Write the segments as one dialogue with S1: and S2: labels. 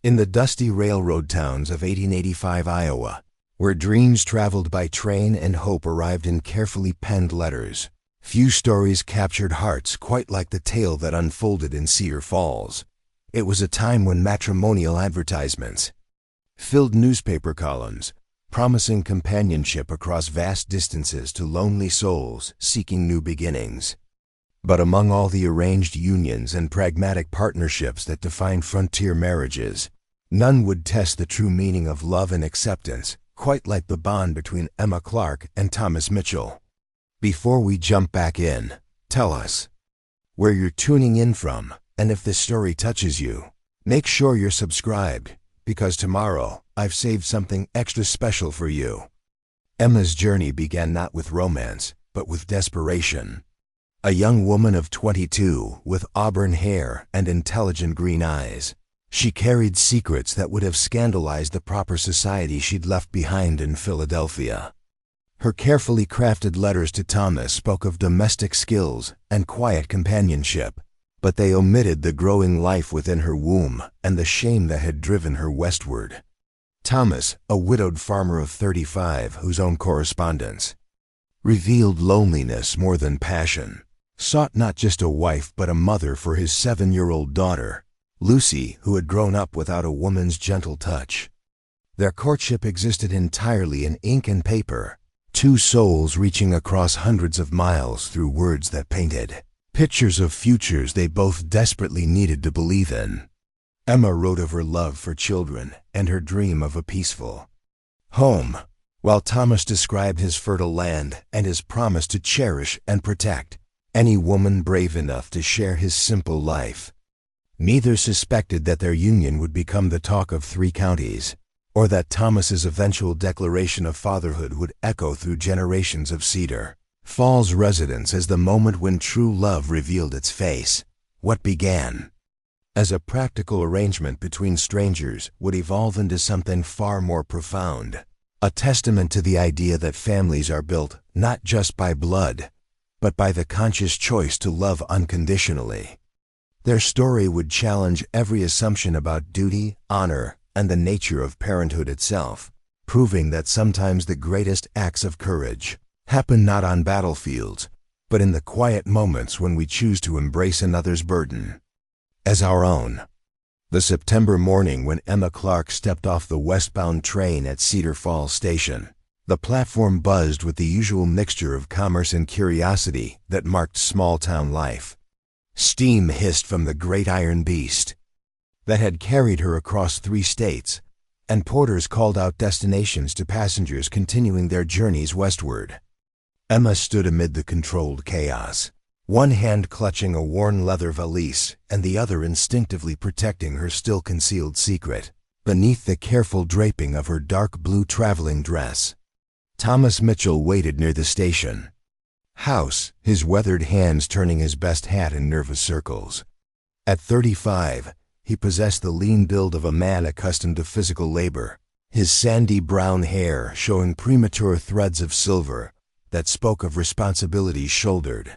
S1: In the dusty railroad towns of 1885 Iowa, where dreams traveled by train and hope arrived in carefully penned letters, few stories captured hearts quite like the tale that unfolded in Cedar Falls. It was a time when matrimonial advertisements filled newspaper columns, promising companionship across vast distances to lonely souls seeking new beginnings. But among all the arranged unions and pragmatic partnerships that define frontier marriages, none would test the true meaning of love and acceptance, quite like the bond between Emma Clark and Thomas Mitchell. Before we jump back in, tell us where you're tuning in from, and if this story touches you, make sure you're subscribed, because tomorrow I've saved something extra special for you. Emma's journey began not with romance, but with desperation. A young woman of 22 with auburn hair and intelligent green eyes, she carried secrets that would have scandalized the proper society she'd left behind in Philadelphia. Her carefully crafted letters to Thomas spoke of domestic skills and quiet companionship, but they omitted the growing life within her womb and the shame that had driven her westward. Thomas, a widowed farmer of 35 whose own correspondence revealed loneliness more than passion, sought not just a wife but a mother for his 7-year-old daughter, Lucy, who had grown up without a woman's gentle touch. Their courtship existed entirely in ink and paper, two souls reaching across hundreds of miles through words that painted pictures of futures they both desperately needed to believe in. Emma wrote of her love for children and her dream of a peaceful home, while Thomas described his fertile land and his promise to cherish and protect any woman brave enough to share his simple life. Neither suspected that their union would become the talk of 3 counties, or that Thomas's eventual declaration of fatherhood would echo through generations of Cedar Falls residents as the moment when true love revealed its face. What began as a practical arrangement between strangers would evolve into something far more profound, a testament to the idea that families are built not just by blood, but by the conscious choice to love unconditionally. Their story would challenge every assumption about duty, honor, and the nature of parenthood itself, proving that sometimes the greatest acts of courage happen not on battlefields, but in the quiet moments when we choose to embrace another's burden as our own. The September morning when Emma Clark stepped off the westbound train at Cedar Falls Station, the platform buzzed with the usual mixture of commerce and curiosity that marked small-town life. Steam hissed from the great iron beast that had carried her across 3 states, and porters called out destinations to passengers continuing their journeys westward. Emma stood amid the controlled chaos, one hand clutching a worn leather valise and the other instinctively protecting her still-concealed secret, beneath the careful draping of her dark blue traveling dress. Thomas Mitchell waited near the station house, his weathered hands turning his best hat in nervous circles. At 35, he possessed the lean build of a man accustomed to physical labor, his sandy brown hair showing premature threads of silver that spoke of responsibilities shouldered.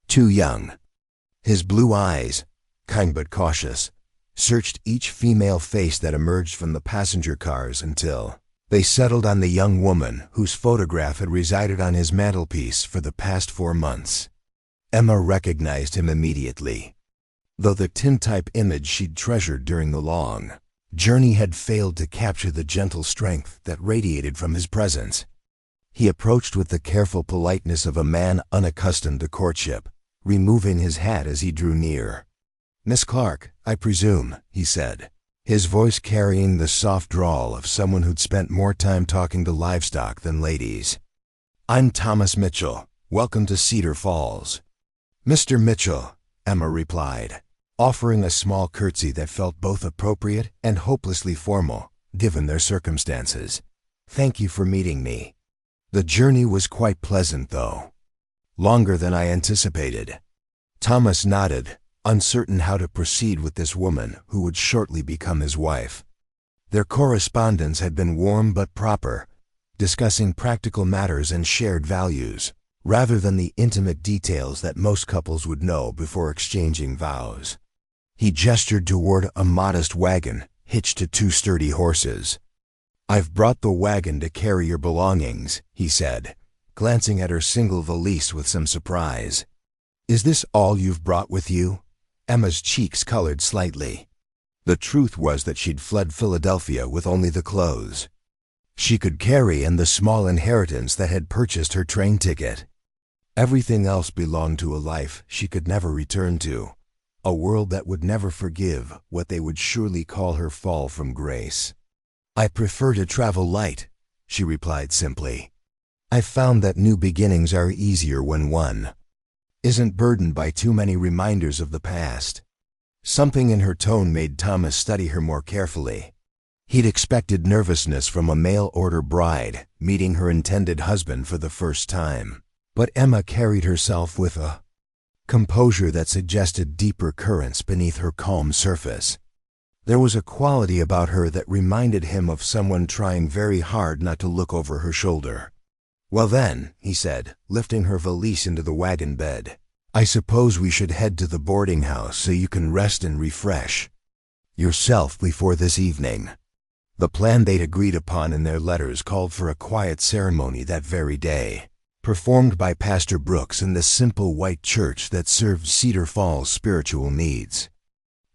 S1: Too young. His blue eyes, kind but cautious, searched each female face that emerged from the passenger cars until they settled on the young woman whose photograph had resided on his mantelpiece for the past 4 months. Emma recognized him immediately, though the tintype image she'd treasured during the long journey had failed to capture the gentle strength that radiated from his presence. He approached with the careful politeness of a man unaccustomed to courtship, removing his hat as he drew near. "Miss Clark, I presume," he said, his voice carrying the soft drawl of someone who'd spent more time talking to livestock than ladies. "I'm Thomas Mitchell. Welcome to Cedar Falls." "Mr. Mitchell," Emma replied, offering a small curtsy that felt both appropriate and hopelessly formal, given their circumstances. "Thank you for meeting me." The journey was quite pleasant, though. Longer than I anticipated. Thomas nodded, uncertain how to proceed with this woman who would shortly become his wife. Their correspondence had been warm but proper, discussing practical matters and shared values, rather than the intimate details that most couples would know before exchanging vows. He gestured toward a modest wagon, hitched to two sturdy horses. "I've brought the wagon to carry your belongings," he said, glancing at her single valise with some surprise. "Is this all you've brought with you?" Emma's cheeks colored slightly. The truth was that she'd fled Philadelphia with only the clothes she could carry and the small inheritance that had purchased her train ticket. Everything else belonged to a life she could never return to, a world that would never forgive what they would surely call her fall from grace. "I prefer to travel light," she replied simply. "I've found that new beginnings are easier when one isn't burdened by too many reminders of the past." Something in her tone made Thomas study her more carefully. He'd expected nervousness from a mail-order bride meeting her intended husband for the first time, but Emma carried herself with a composure that suggested deeper currents beneath her calm surface. There was a quality about her that reminded him of someone trying very hard not to look over her shoulder. "Well then," he said, lifting her valise into the wagon bed, "I suppose we should head to the boarding house so you can rest and refresh yourself before this evening." The plan they'd agreed upon in their letters called for a quiet ceremony that very day, performed by Pastor Brooks in the simple white church that served Cedar Falls' spiritual needs.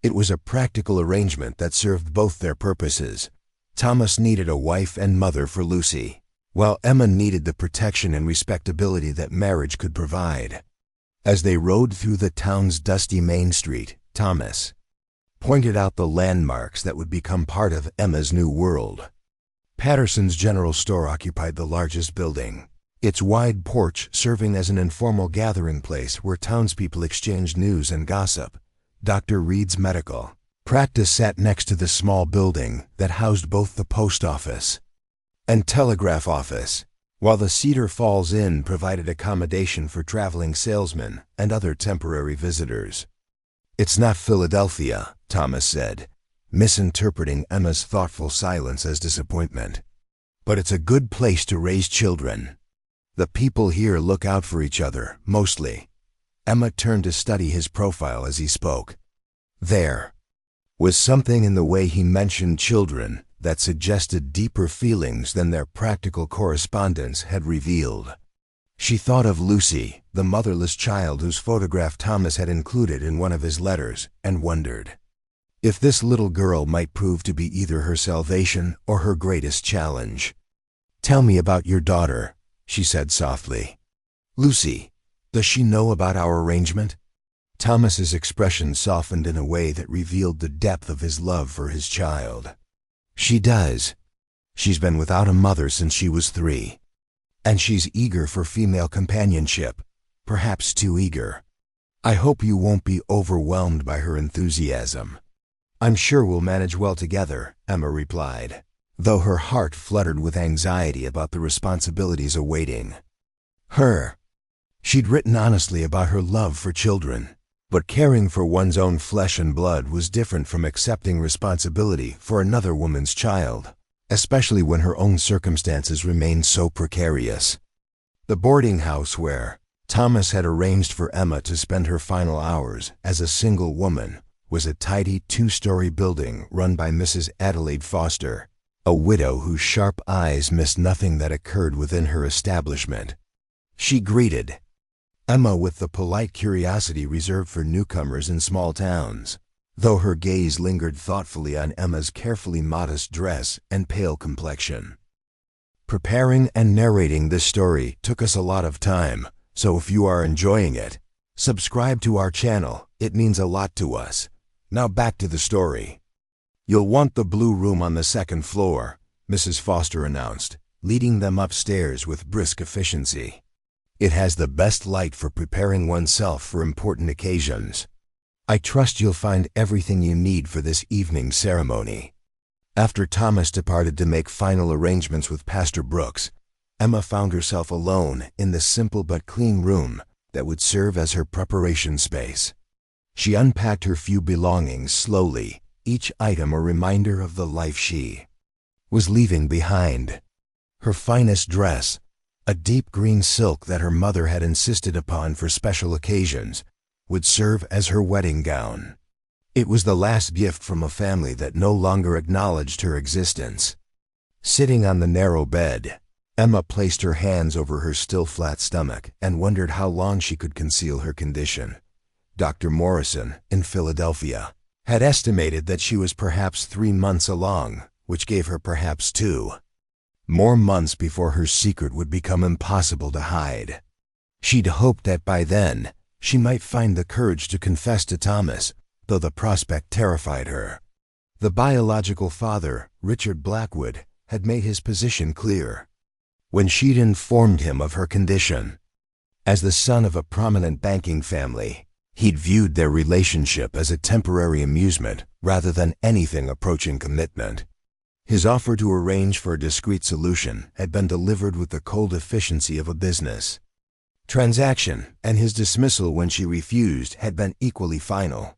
S1: It was a practical arrangement that served both their purposes. Thomas needed a wife and mother for Lucy, while Emma needed the protection and respectability that marriage could provide. As they rode through the town's dusty main street, Thomas pointed out the landmarks that would become part of Emma's new world. Patterson's General Store occupied the largest building, its wide porch serving as an informal gathering place where townspeople exchanged news and gossip. Dr. Reed's medical practice sat next to the small building that housed both the post office and telegraph office, while the Cedar Falls Inn provided accommodation for traveling salesmen and other temporary visitors. "It's not Philadelphia," Thomas said, misinterpreting Emma's thoughtful silence as disappointment. "But it's a good place to raise children. The people here look out for each other, mostly." Emma turned to study his profile as he spoke. There was something in the way he mentioned children that suggested deeper feelings than their practical correspondence had revealed. She thought of Lucy, the motherless child whose photograph Thomas had included in one of his letters, and wondered if this little girl might prove to be either her salvation or her greatest challenge. "Tell me about your daughter," she said softly. "Lucy, does she know about our arrangement?" Thomas's expression softened in a way that revealed the depth of his love for his child. "She does. She's been without a mother since she was 3. And she's eager for female companionship, perhaps too eager. I hope you won't be overwhelmed by her enthusiasm." "I'm sure we'll manage well together," Emma replied, though her heart fluttered with anxiety about the responsibilities awaiting her. She'd written honestly about her love for children, but caring for one's own flesh and blood was different from accepting responsibility for another woman's child, especially when her own circumstances remained so precarious. The boarding house where Thomas had arranged for Emma to spend her final hours as a single woman was a tidy 2-story building run by Mrs. Adelaide Foster, a widow whose sharp eyes missed nothing that occurred within her establishment. She greeted Emma with the polite curiosity reserved for newcomers in small towns, though her gaze lingered thoughtfully on Emma's carefully modest dress and pale complexion. Preparing and narrating this story took us a lot of time, so if you are enjoying it, subscribe to our channel. It means a lot to us. Now back to the story. "You'll want the blue room on the 2nd floor," Mrs. Foster announced, leading them upstairs with brisk efficiency. "It has the best light for preparing oneself for important occasions. I trust you'll find everything you need for this evening's ceremony." After Thomas departed to make final arrangements with Pastor Brooks, Emma found herself alone in the simple but clean room that would serve as her preparation space. She unpacked her few belongings slowly, each item a reminder of the life she was leaving behind. Her finest dress, a deep green silk that her mother had insisted upon for special occasions, would serve as her wedding gown. It was the last gift from a family that no longer acknowledged her existence. Sitting on the narrow bed, Emma placed her hands over her still flat stomach and wondered how long she could conceal her condition. Dr. Morrison, in Philadelphia, had estimated that she was perhaps 3 months along, which gave her perhaps 2 more months before her secret would become impossible to hide. She'd hoped that by then, she might find the courage to confess to Thomas, though the prospect terrified her. The biological father, Richard Blackwood, had made his position clear when she'd informed him of her condition. As the son of a prominent banking family, he'd viewed their relationship as a temporary amusement rather than anything approaching commitment. His offer to arrange for a discreet solution had been delivered with the cold efficiency of a business transaction, and his dismissal when she refused had been equally final.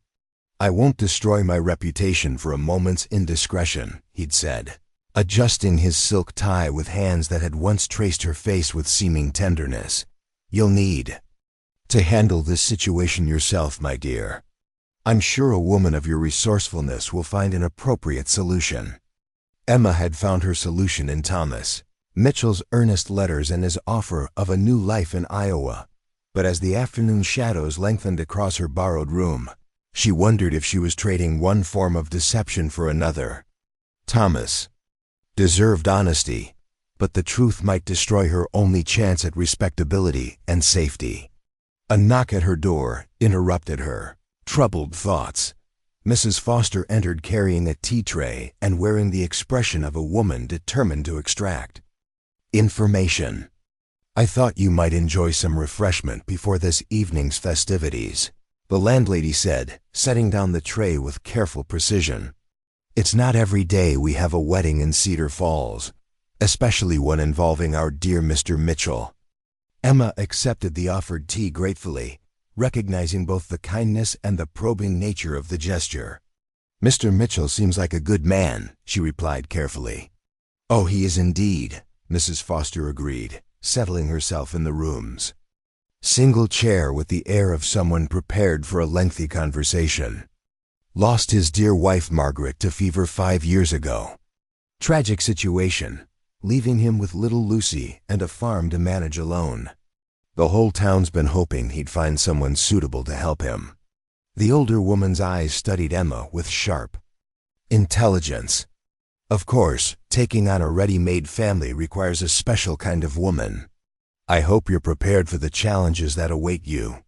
S1: "I won't destroy my reputation for a moment's indiscretion," he'd said, adjusting his silk tie with hands that had once traced her face with seeming tenderness. "You'll need to handle this situation yourself, my dear. I'm sure a woman of your resourcefulness will find an appropriate solution." Emma had found her solution in Thomas Mitchell's earnest letters and his offer of a new life in Iowa. But as the afternoon shadows lengthened across her borrowed room, she wondered if she was trading one form of deception for another. Thomas deserved honesty, but the truth might destroy her only chance at respectability and safety. A knock at her door interrupted her troubled thoughts. Mrs. Foster entered carrying a tea tray and wearing the expression of a woman determined to extract information. "I thought you might enjoy some refreshment before this evening's festivities," the landlady said, setting down the tray with careful precision. "It's not every day we have a wedding in Cedar Falls, especially one involving our dear Mr. Mitchell." Emma accepted the offered tea gratefully, recognizing both the kindness and the probing nature of the gesture. "Mr. Mitchell seems like a good man," she replied carefully. "Oh, he is indeed," Mrs. Foster agreed, settling herself in the room's single chair with the air of someone prepared for a lengthy conversation. "Lost his dear wife Margaret to fever 5 years ago. Tragic situation, leaving him with little Lucy and a farm to manage alone. The whole town's been hoping he'd find someone suitable to help him." The older woman's eyes studied Emma with sharp intelligence. "Of course, taking on a ready-made family requires a special kind of woman. I hope you're prepared for the challenges that await you."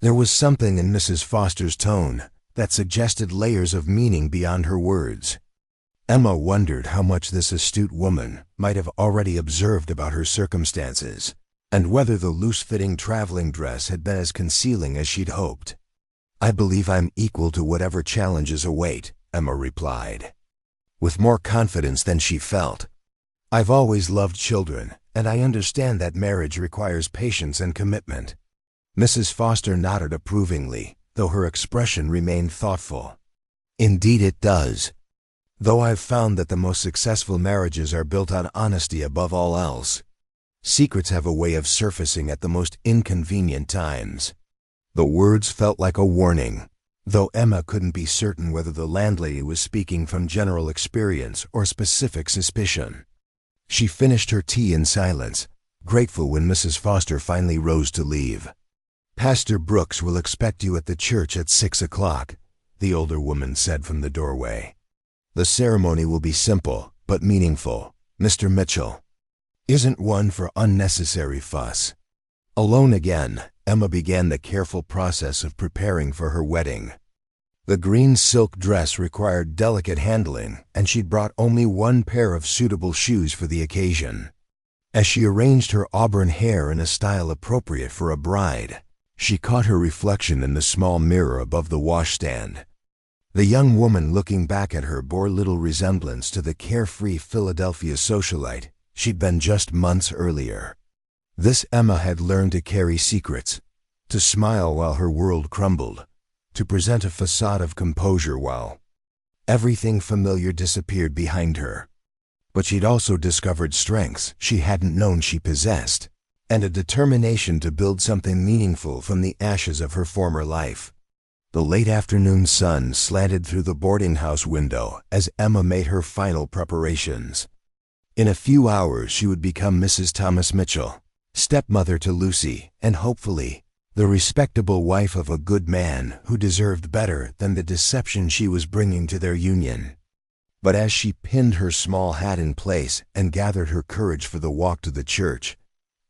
S1: There was something in Mrs. Foster's tone that suggested layers of meaning beyond her words. Emma wondered how much this astute woman might have already observed about her circumstances, and whether the loose-fitting traveling dress had been as concealing as she'd hoped. "I believe I'm equal to whatever challenges await," Emma replied, with more confidence than she felt. "I've always loved children, and I understand that marriage requires patience and commitment." Mrs. Foster nodded approvingly, though her expression remained thoughtful. "Indeed it does. Though I've found that the most successful marriages are built on honesty above all else. Secrets have a way of surfacing at the most inconvenient times." The words felt like a warning, though Emma couldn't be certain whether the landlady was speaking from general experience or specific suspicion. She finished her tea in silence, grateful when Mrs. Foster finally rose to leave. "Pastor Brooks will expect you at the church at 6 o'clock, the older woman said from the doorway. "The ceremony will be simple, but meaningful. Mr. Mitchell isn't one for unnecessary fuss." Alone again, Emma began the careful process of preparing for her wedding. The green silk dress required delicate handling, and she'd brought only one pair of suitable shoes for the occasion. As she arranged her auburn hair in a style appropriate for a bride, she caught her reflection in the small mirror above the washstand. The young woman looking back at her bore little resemblance to the carefree Philadelphia socialite she'd been just months earlier. This Emma had learned to carry secrets, to smile while her world crumbled, to present a facade of composure while everything familiar disappeared behind her. But she'd also discovered strengths she hadn't known she possessed, and a determination to build something meaningful from the ashes of her former life. The late afternoon sun slanted through the boarding house window as Emma made her final preparations. In a few hours she would become Mrs. Thomas Mitchell, stepmother to Lucy, and hopefully, the respectable wife of a good man who deserved better than the deception she was bringing to their union. But as she pinned her small hat in place and gathered her courage for the walk to the church,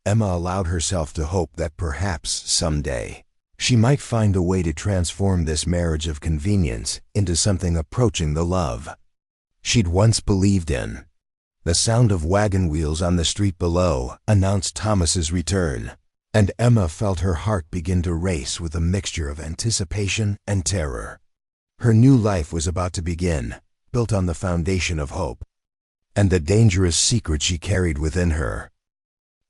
S1: Emma allowed herself to hope that perhaps someday she might find a way to transform this marriage of convenience into something approaching the love she'd once believed in. The sound of wagon wheels on the street below announced Thomas's return, and Emma felt her heart begin to race with a mixture of anticipation and terror. Her new life was about to begin, built on the foundation of hope, and the dangerous secret she carried within her.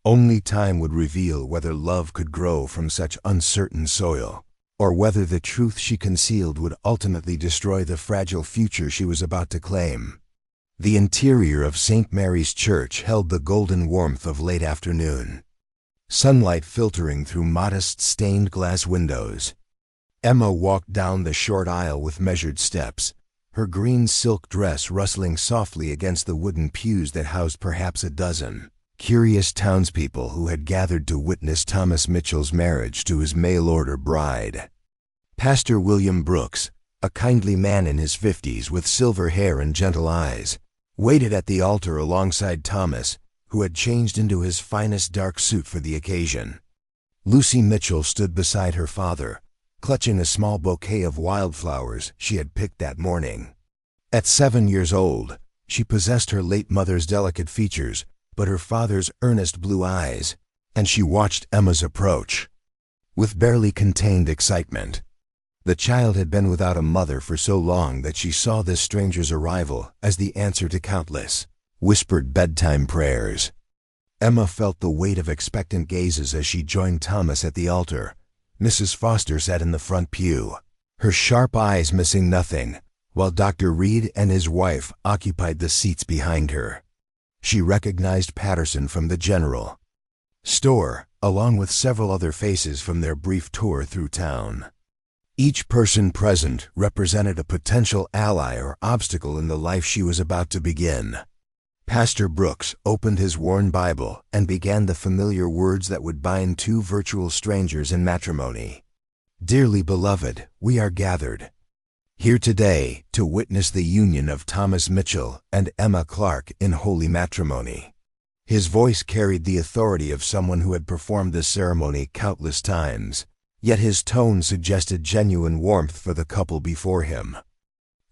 S1: Only time would reveal whether love could grow from such uncertain soil, or whether the truth she concealed would ultimately destroy the fragile future she was about to claim. The interior of St. Mary's Church held the golden warmth of late afternoon, sunlight filtering through modest stained glass windows. Emma walked down the short aisle with measured steps, her green silk dress rustling softly against the wooden pews that housed perhaps a dozen curious townspeople who had gathered to witness Thomas Mitchell's marriage to his mail-order bride. Pastor William Brooks, a kindly man in his 50s with silver hair and gentle eyes, waited at the altar alongside Thomas, who had changed into his finest dark suit for the occasion. Lucy Mitchell stood beside her father, clutching a small bouquet of wildflowers she had picked that morning. At 7 years old, she possessed her late mother's delicate features, but her father's earnest blue eyes, and she watched Emma's approach with barely contained excitement. The child had been without a mother for so long that she saw this stranger's arrival as the answer to countless whispered bedtime prayers. Emma felt the weight of expectant gazes as she joined Thomas at the altar. Mrs. Foster sat in the front pew, her sharp eyes missing nothing, while Dr. Reed and his wife occupied the seats behind her. She recognized Patterson from the general store, along with several other faces from their brief tour through town. Each person present represented a potential ally or obstacle in the life she was about to begin. Pastor Brooks opened his worn Bible and began the familiar words that would bind two virtual strangers in matrimony. Dearly beloved, we are gathered here today to witness the union of Thomas Mitchell and Emma Clark in holy matrimony. His voice carried the authority of someone who had performed this ceremony countless times, yet his tone suggested genuine warmth for the couple before him.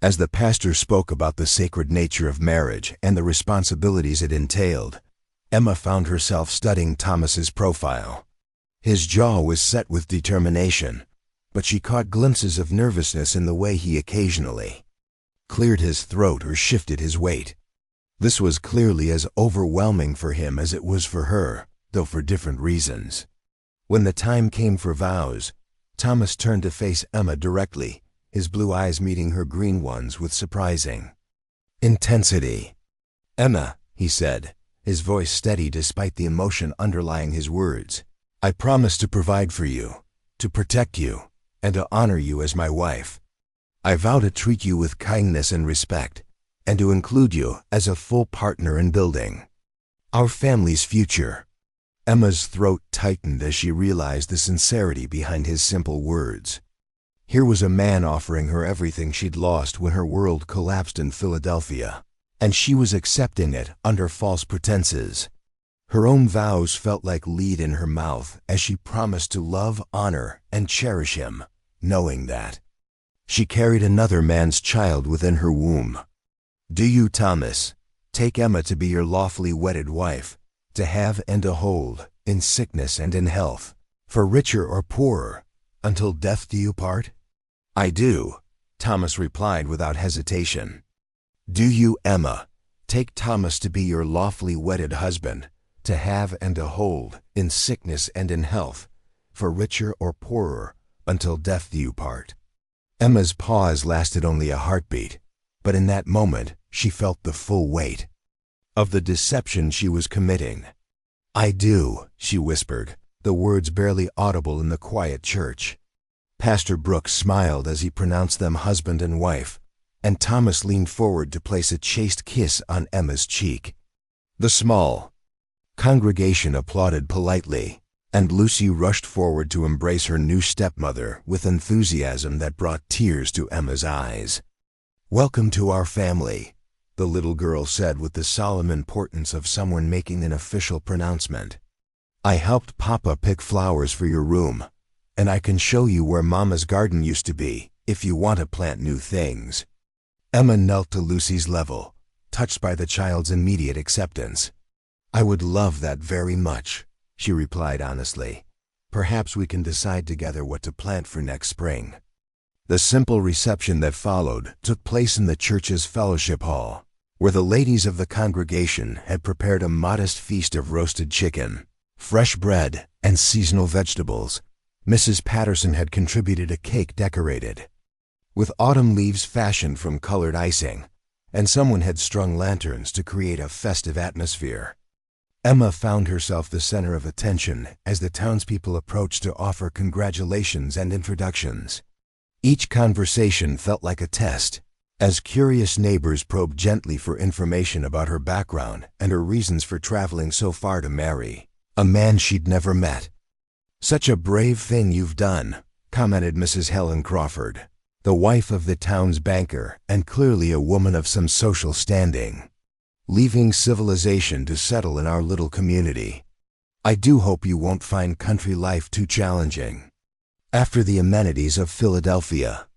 S1: As the pastor spoke about the sacred nature of marriage and the responsibilities it entailed, Emma found herself studying Thomas's profile. His jaw was set with determination, but she caught glimpses of nervousness in the way he occasionally cleared his throat or shifted his weight. This was clearly as overwhelming for him as it was for her, though for different reasons. When the time came for vows, Thomas turned to face Emma directly, his blue eyes meeting her green ones with surprising intensity. "Emma," he said, his voice steady despite the emotion underlying his words, "I promise to provide for you, to protect you, and to honor you as my wife. I vow to treat you with kindness and respect, and to include you as a full partner in building our family's future." Emma's throat tightened as she realized the sincerity behind his simple words. Here was a man offering her everything she'd lost when her world collapsed in Philadelphia, and she was accepting it under false pretenses. Her own vows felt like lead in her mouth as she promised to love, honor, and cherish him, knowing that she carried another man's child within her womb. "Do you, Thomas, take Emma to be your lawfully wedded wife, to have and to hold, in sickness and in health, for richer or poorer, until death do you part?" "I do," Thomas replied without hesitation. "Do you, Emma, take Thomas to be your lawfully wedded husband, to have and to hold, in sickness and in health, for richer or poorer, until death do you part?" Emma's pause lasted only a heartbeat, but in that moment she felt the full weight of the deception she was committing. "I do," she whispered, the words barely audible in the quiet church. Pastor Brooks smiled as he pronounced them husband and wife, and Thomas leaned forward to place a chaste kiss on Emma's cheek. The small congregation applauded politely, and Lucy rushed forward to embrace her new stepmother with enthusiasm that brought tears to Emma's eyes. "Welcome to our family," the little girl said with the solemn importance of someone making an official pronouncement. "I helped Papa pick flowers for your room, and I can show you where Mama's garden used to be if you want to plant new things." Emma knelt to Lucy's level, touched by the child's immediate acceptance. "I would love that very much," she replied honestly. "Perhaps we can decide together what to plant for next spring." The simple reception that followed took place in the church's fellowship hall, where the ladies of the congregation had prepared a modest feast of roasted chicken, fresh bread, and seasonal vegetables. Mrs. Patterson had contributed a cake decorated with autumn leaves fashioned from colored icing, and someone had strung lanterns to create a festive atmosphere. Emma found herself the center of attention as the townspeople approached to offer congratulations and introductions. Each conversation felt like a test, as curious neighbors probed gently for information about her background and her reasons for traveling so far to marry a man she'd never met. "Such a brave thing you've done," commented Mrs. Helen Crawford, the wife of the town's banker and clearly a woman of some social standing. "Leaving civilization to settle in our little community. I do hope you won't find country life too challenging." After the amenities of Philadelphia,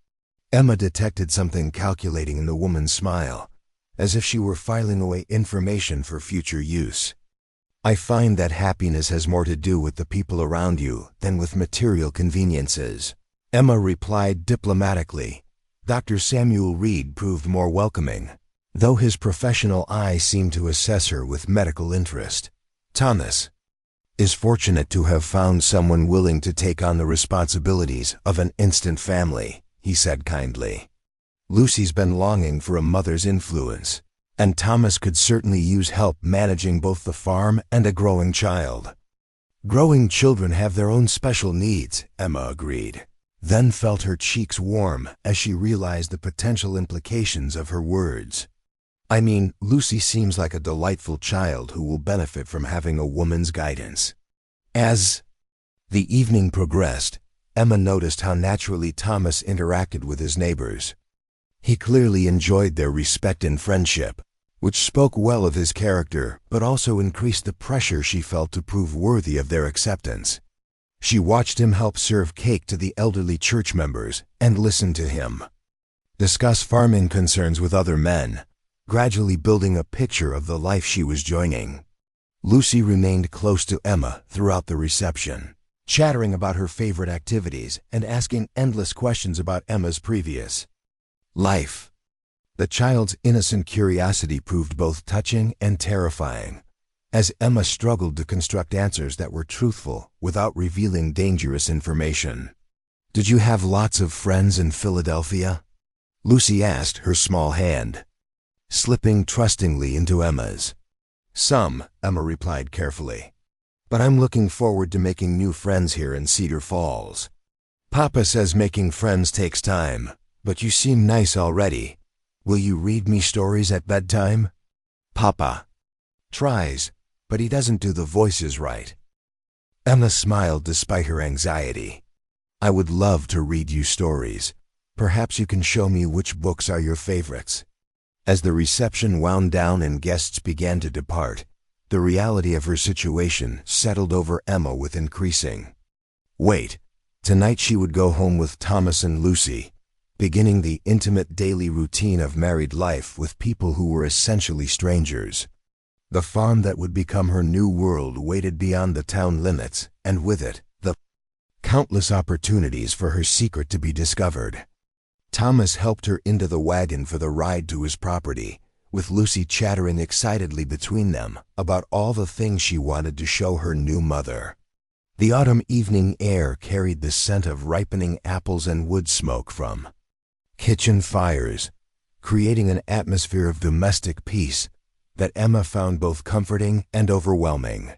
S1: Emma detected something calculating in the woman's smile, as if she were filing away information for future use. "I find that happiness has more to do with the people around you than with material conveniences," Emma replied diplomatically. Dr. Samuel Reed proved more welcoming, though his professional eye seemed to assess her with medical interest. "Thomas is fortunate to have found someone willing to take on the responsibilities of an instant family," he said kindly. "Lucy's been longing for a mother's influence, and Thomas could certainly use help managing both the farm and a growing child." "Growing children have their own special needs," Emma agreed, then felt her cheeks warm as she realized the potential implications of her words. "I mean, Lucy seems like a delightful child who will benefit from having a woman's guidance." As the evening progressed, Emma noticed how naturally Thomas interacted with his neighbors. He clearly enjoyed their respect and friendship, which spoke well of his character but also increased the pressure she felt to prove worthy of their acceptance. She watched him help serve cake to the elderly church members and listened to him discuss farming concerns with other men, gradually building a picture of the life she was joining. Lucy remained close to Emma throughout the reception, chattering about her favorite activities and asking endless questions about Emma's previous life. The child's innocent curiosity proved both touching and terrifying, as Emma struggled to construct answers that were truthful without revealing dangerous information. "Did you have lots of friends in Philadelphia?" Lucy asked, her small hand slipping trustingly into Emma's. "Some," Emma replied carefully, "but I'm looking forward to making new friends here in Cedar Falls. Papa says making friends takes time, but you seem nice already. Will you read me stories at bedtime?" "Papa tries, but he doesn't do the voices right." Emma smiled despite her anxiety. "I would love to read you stories. Perhaps you can show me which books are your favorites." As the reception wound down and guests began to depart, the reality of her situation settled over Emma with increasing weight. Tonight she would go home with Thomas and Lucy, beginning the intimate daily routine of married life with people who were essentially strangers. The farm that would become her new world waited beyond the town limits, and with it, the countless opportunities for her secret to be discovered. Thomas helped her into the wagon for the ride to his property, with Lucy chattering excitedly between them about all the things she wanted to show her new mother. The autumn evening air carried the scent of ripening apples and wood smoke from kitchen fires, creating an atmosphere of domestic peace that Emma found both comforting and overwhelming.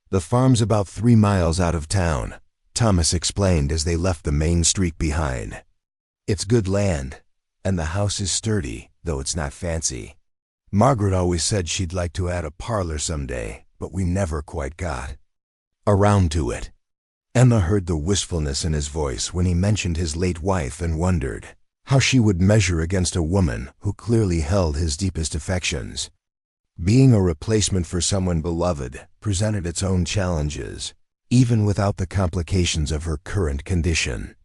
S1: The farm's about 3 miles out of town, Thomas explained as they left the main street behind. "It's good land, and the house is sturdy, though it's not fancy. Margaret always said she'd like to add a parlor someday, but we never quite got around to it." Emma heard the wistfulness in his voice when he mentioned his late wife and wondered how she would measure against a woman who clearly held his deepest affections. Being a replacement for someone beloved presented its own challenges, even without the complications of her current condition.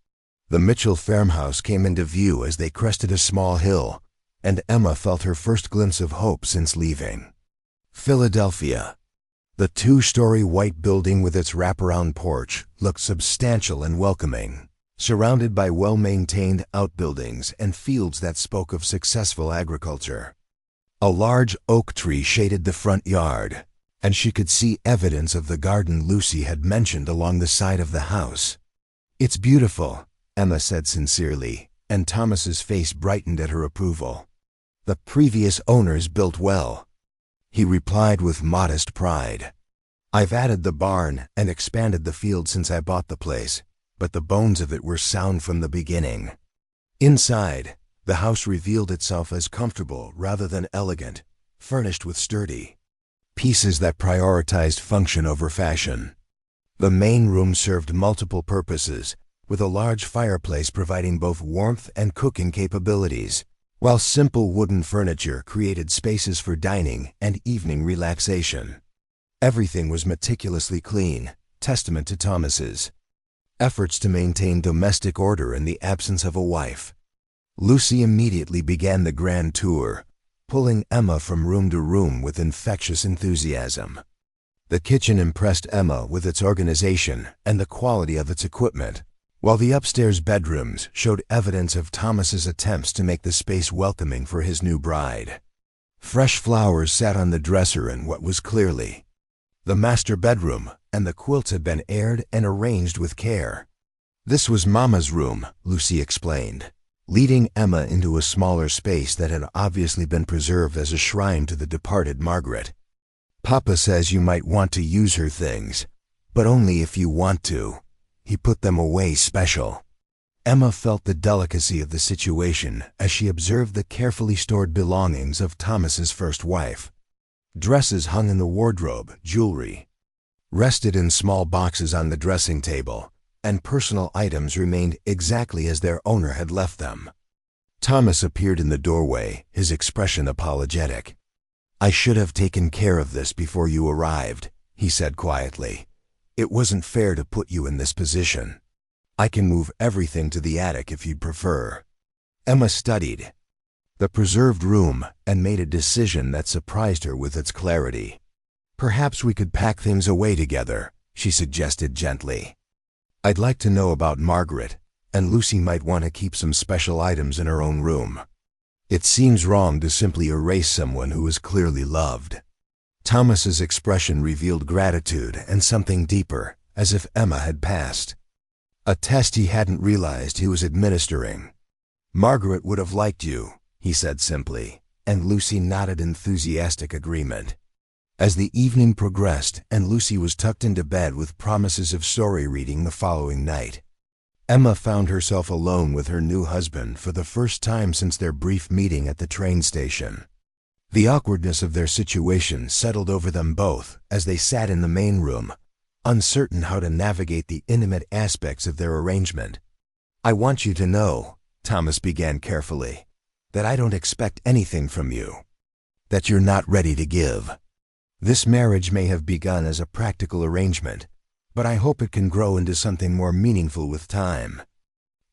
S1: The Mitchell farmhouse came into view as they crested a small hill, and Emma felt her first glimpse of hope since leaving Philadelphia. The two-story white building with its wraparound porch looked substantial and welcoming, surrounded by well-maintained outbuildings and fields that spoke of successful agriculture. A large oak tree shaded the front yard, and she could see evidence of the garden Lucy had mentioned along the side of the house. "It's beautiful," Emma said sincerely, and Thomas's face brightened at her approval. "The previous owners built well," he replied with modest pride. "I've added the barn and expanded the field since I bought the place, but the bones of it were sound from the beginning." Inside, the house revealed itself as comfortable rather than elegant, furnished with sturdy pieces that prioritized function over fashion. The main room served multiple purposes, with a large fireplace providing both warmth and cooking capabilities, while simple wooden furniture created spaces for dining and evening relaxation. Everything was meticulously clean, testament to Thomas's efforts to maintain domestic order in the absence of a wife. Lucy immediately began the grand tour, pulling Emma from room to room with infectious enthusiasm. The kitchen impressed Emma with its organization and the quality of its equipment, while the upstairs bedrooms showed evidence of Thomas's attempts to make the space welcoming for his new bride. Fresh flowers sat on the dresser in what was clearly the master bedroom, and the quilts had been aired and arranged with care. "This was Mama's room," Lucy explained, leading Emma into a smaller space that had obviously been preserved as a shrine to the departed Margaret. "Papa says you might want to use her things, but only if you want to. He put them away special." Emma felt the delicacy of the situation as she observed the carefully stored belongings of Thomas's first wife. Dresses hung in the wardrobe, jewelry rested in small boxes on the dressing table, and personal items remained exactly as their owner had left them. Thomas appeared in the doorway, his expression apologetic. "I should have taken care of this before you arrived," he said quietly. "It wasn't fair to put you in this position. I can move everything to the attic if you'd prefer." Emma studied the preserved room and made a decision that surprised her with its clarity. "Perhaps we could pack things away together," she suggested gently. "I'd like to know about Margaret, and Lucy might want to keep some special items in her own room. It seems wrong to simply erase someone who is clearly loved." Thomas's expression revealed gratitude and something deeper, as if Emma had passed a test he hadn't realized he was administering. "Margaret would have liked you," he said simply, and Lucy nodded enthusiastic agreement. As the evening progressed and Lucy was tucked into bed with promises of story reading the following night, Emma found herself alone with her new husband for the first time since their brief meeting at the train station. The awkwardness of their situation settled over them both as they sat in the main room, uncertain how to navigate the intimate aspects of their arrangement. "I want you to know," Thomas began carefully, "that I don't expect anything from you that you're not ready to give. This marriage may have begun as a practical arrangement, but I hope it can grow into something more meaningful with time."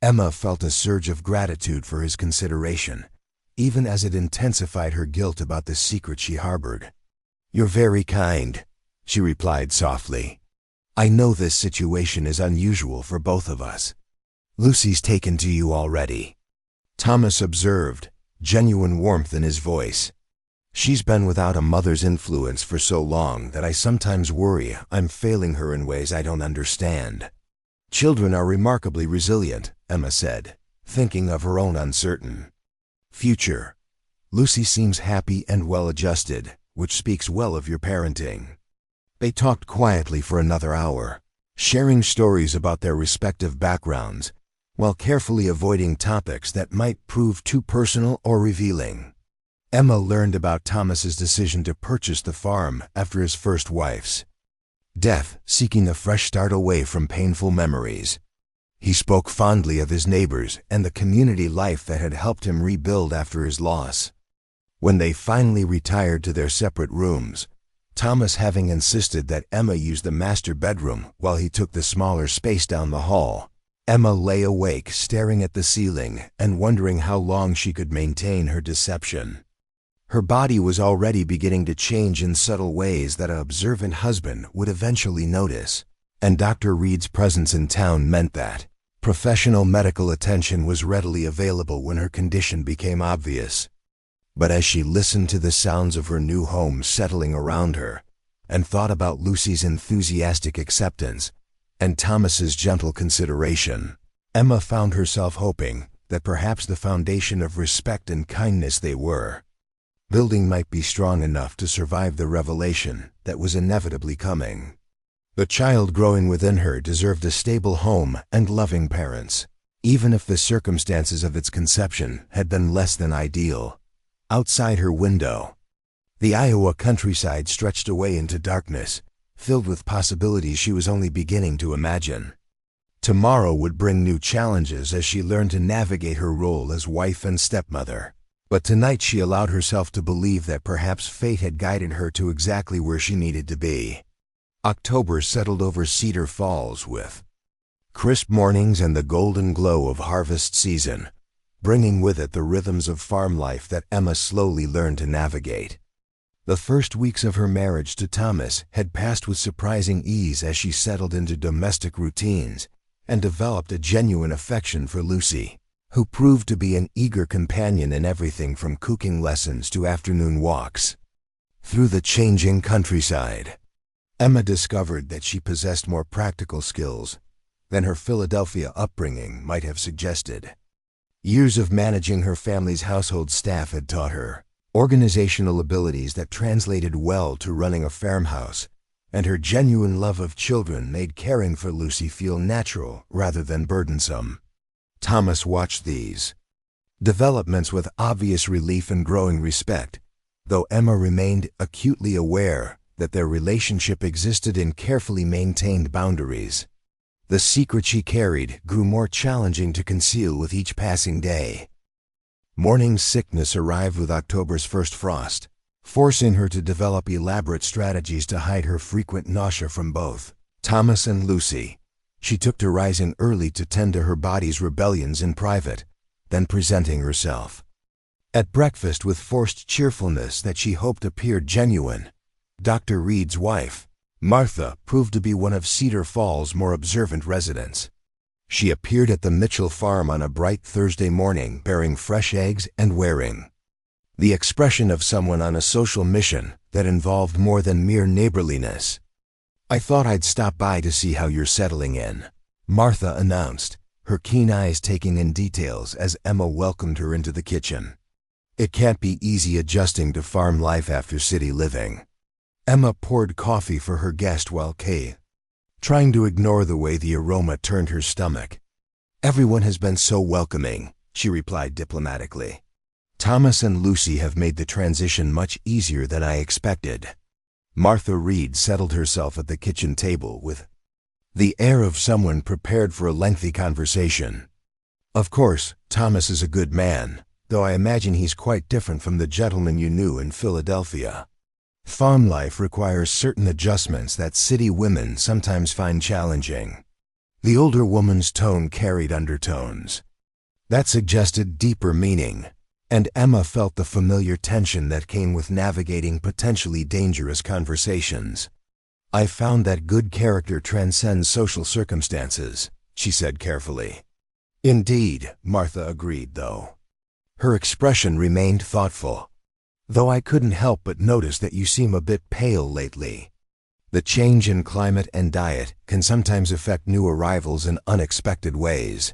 S1: Emma felt a surge of gratitude for his consideration, even as it intensified her guilt about the secret she harbored. "You're very kind," she replied softly. "I know this situation is unusual for both of us. Lucy's taken to you already," Thomas observed, genuine warmth in his voice. "She's been without a mother's influence for so long that I sometimes worry I'm failing her in ways I don't understand." "Children are remarkably resilient," Emma said, thinking of her own uncertain future. "Lucy seems happy and well-adjusted, which speaks well of your parenting." They talked quietly for another hour, sharing stories about their respective backgrounds, while carefully avoiding topics that might prove too personal or revealing. Emma learned about Thomas's decision to purchase the farm after his first wife's death, seeking a fresh start away from painful memories. He spoke fondly of his neighbors and the community life that had helped him rebuild after his loss. When they finally retired to their separate rooms, Thomas having insisted that Emma use the master bedroom while he took the smaller space down the hall, Emma lay awake staring at the ceiling and wondering how long she could maintain her deception. Her body was already beginning to change in subtle ways that an observant husband would eventually notice, and Dr. Reed's presence in town meant that professional medical attention was readily available when her condition became obvious. But as she listened to the sounds of her new home settling around her, and thought about Lucy's enthusiastic acceptance and Thomas's gentle consideration, Emma found herself hoping that perhaps the foundation of respect and kindness they were building might be strong enough to survive the revelation that was inevitably coming. The child growing within her deserved a stable home and loving parents, even if the circumstances of its conception had been less than ideal. Outside her window, the Iowa countryside stretched away into darkness, filled with possibilities she was only beginning to imagine. Tomorrow would bring new challenges as she learned to navigate her role as wife and stepmother. But tonight she allowed herself to believe that perhaps fate had guided her to exactly where she needed to be. October settled over Cedar Falls with crisp mornings and the golden glow of harvest season, bringing with it the rhythms of farm life that Emma slowly learned to navigate. The first weeks of her marriage to Thomas had passed with surprising ease as she settled into domestic routines and developed a genuine affection for Lucy, who proved to be an eager companion in everything from cooking lessons to afternoon walks. Through the changing countryside, Emma discovered that she possessed more practical skills than her Philadelphia upbringing might have suggested. Years of managing her family's household staff had taught her organizational abilities that translated well to running a farmhouse, and her genuine love of children made caring for Lucy feel natural rather than burdensome. Thomas watched these developments with obvious relief and growing respect, though Emma remained acutely aware that their relationship existed in carefully maintained boundaries. The secret she carried grew more challenging to conceal with each passing day. Morning sickness arrived with October's first frost, forcing her to develop elaborate strategies to hide her frequent nausea from both Thomas and Lucy. She took to rising early to tend to her body's rebellions in private, then presenting herself at breakfast with forced cheerfulness that she hoped appeared genuine. Dr. Reed's wife, Martha, proved to be one of Cedar Falls' more observant residents. She appeared at the Mitchell farm on a bright Thursday morning bearing fresh eggs and wearing the expression of someone on a social mission that involved more than mere neighborliness. "I thought I'd stop by to see how you're settling in," Martha announced, her keen eyes taking in details as Emma welcomed her into the kitchen. "It can't be easy adjusting to farm life after city living." Emma poured coffee for her guest while Kay, trying to ignore the way the aroma turned her stomach. "Everyone has been so welcoming," she replied diplomatically. "Thomas and Lucy have made the transition much easier than I expected." Martha Reed settled herself at the kitchen table with the air of someone prepared for a lengthy conversation. "Of course, Thomas is a good man, though I imagine he's quite different from the gentleman you knew in Philadelphia. Farm life requires certain adjustments that city women sometimes find challenging." The older woman's tone carried undertones that suggested deeper meaning, and Emma felt the familiar tension that came with navigating potentially dangerous conversations. "I found that good character transcends social circumstances," she said carefully. "Indeed," Martha agreed, though her expression remained thoughtful. "Though I couldn't help but notice that you seem a bit pale lately. The change in climate and diet can sometimes affect new arrivals in unexpected ways.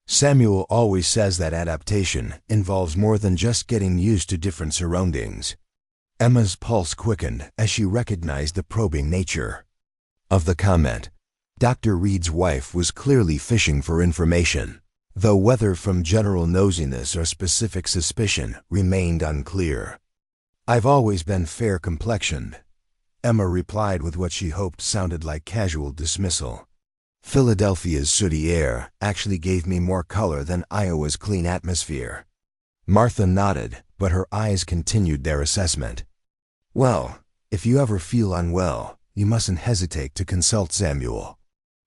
S1: Samuel always says that adaptation involves more than just getting used to different surroundings." Emma's pulse quickened as she recognized the probing nature of the comment. Dr. Reed's wife was clearly fishing for information, though whether from general nosiness or specific suspicion remained unclear. "I've always been fair-complexioned," Emma replied with what she hoped sounded like casual dismissal. "Philadelphia's sooty air actually gave me more color than Iowa's clean atmosphere." Martha nodded, but her eyes continued their assessment. "Well, if you ever feel unwell, you mustn't hesitate to consult Samuel.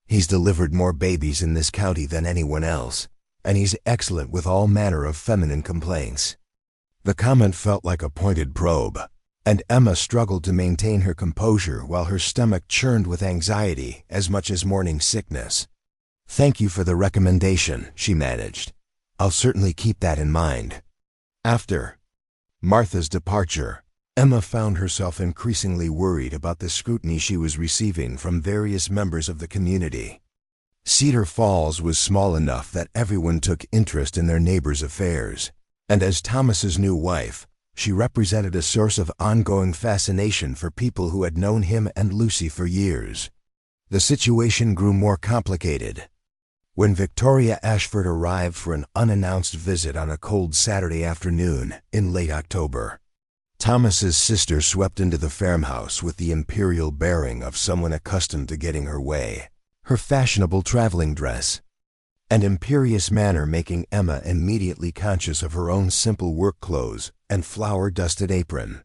S1: He's delivered more babies in this county than anyone else, and he's excellent with all manner of feminine complaints." The comment felt like a pointed probe, and Emma struggled to maintain her composure while her stomach churned with anxiety as much as morning sickness. "Thank you for the recommendation," she managed. "I'll certainly keep that in mind." After Martha's departure, Emma found herself increasingly worried about the scrutiny she was receiving from various members of the community. Cedar Falls was small enough that everyone took interest in their neighbors' affairs, and as Thomas's new wife, she represented a source of ongoing fascination for people who had known him and Lucy for years. The situation grew more complicated when Victoria Ashford arrived for an unannounced visit on a cold Saturday afternoon in late October. Thomas's sister swept into the farmhouse with the imperial bearing of someone accustomed to getting her way, her fashionable traveling dress and imperious manner making Emma immediately conscious of her own simple work clothes and flour-dusted apron.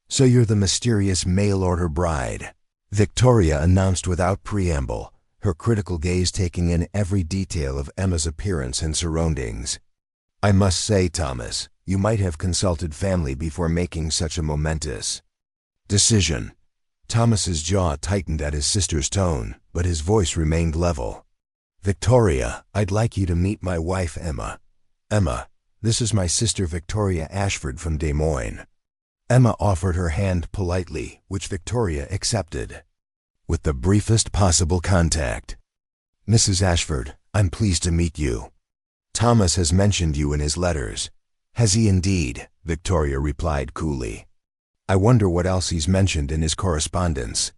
S1: "So you're the mysterious mail-order bride," Victoria announced without preamble, her critical gaze taking in every detail of Emma's appearance and surroundings. "I must say, Thomas, you might have consulted family before making such a momentous decision." Thomas's jaw tightened at his sister's tone, but his voice remained level. "Victoria, I'd like you to meet my wife, Emma. Emma, this is my sister Victoria Ashford from Des Moines." Emma offered her hand politely, which Victoria accepted, with the briefest possible contact. "Mrs. Ashford, I'm pleased to meet you. Thomas has mentioned you in his letters." "Has he indeed?" Victoria replied coolly. "I wonder what else he's mentioned in his correspondence.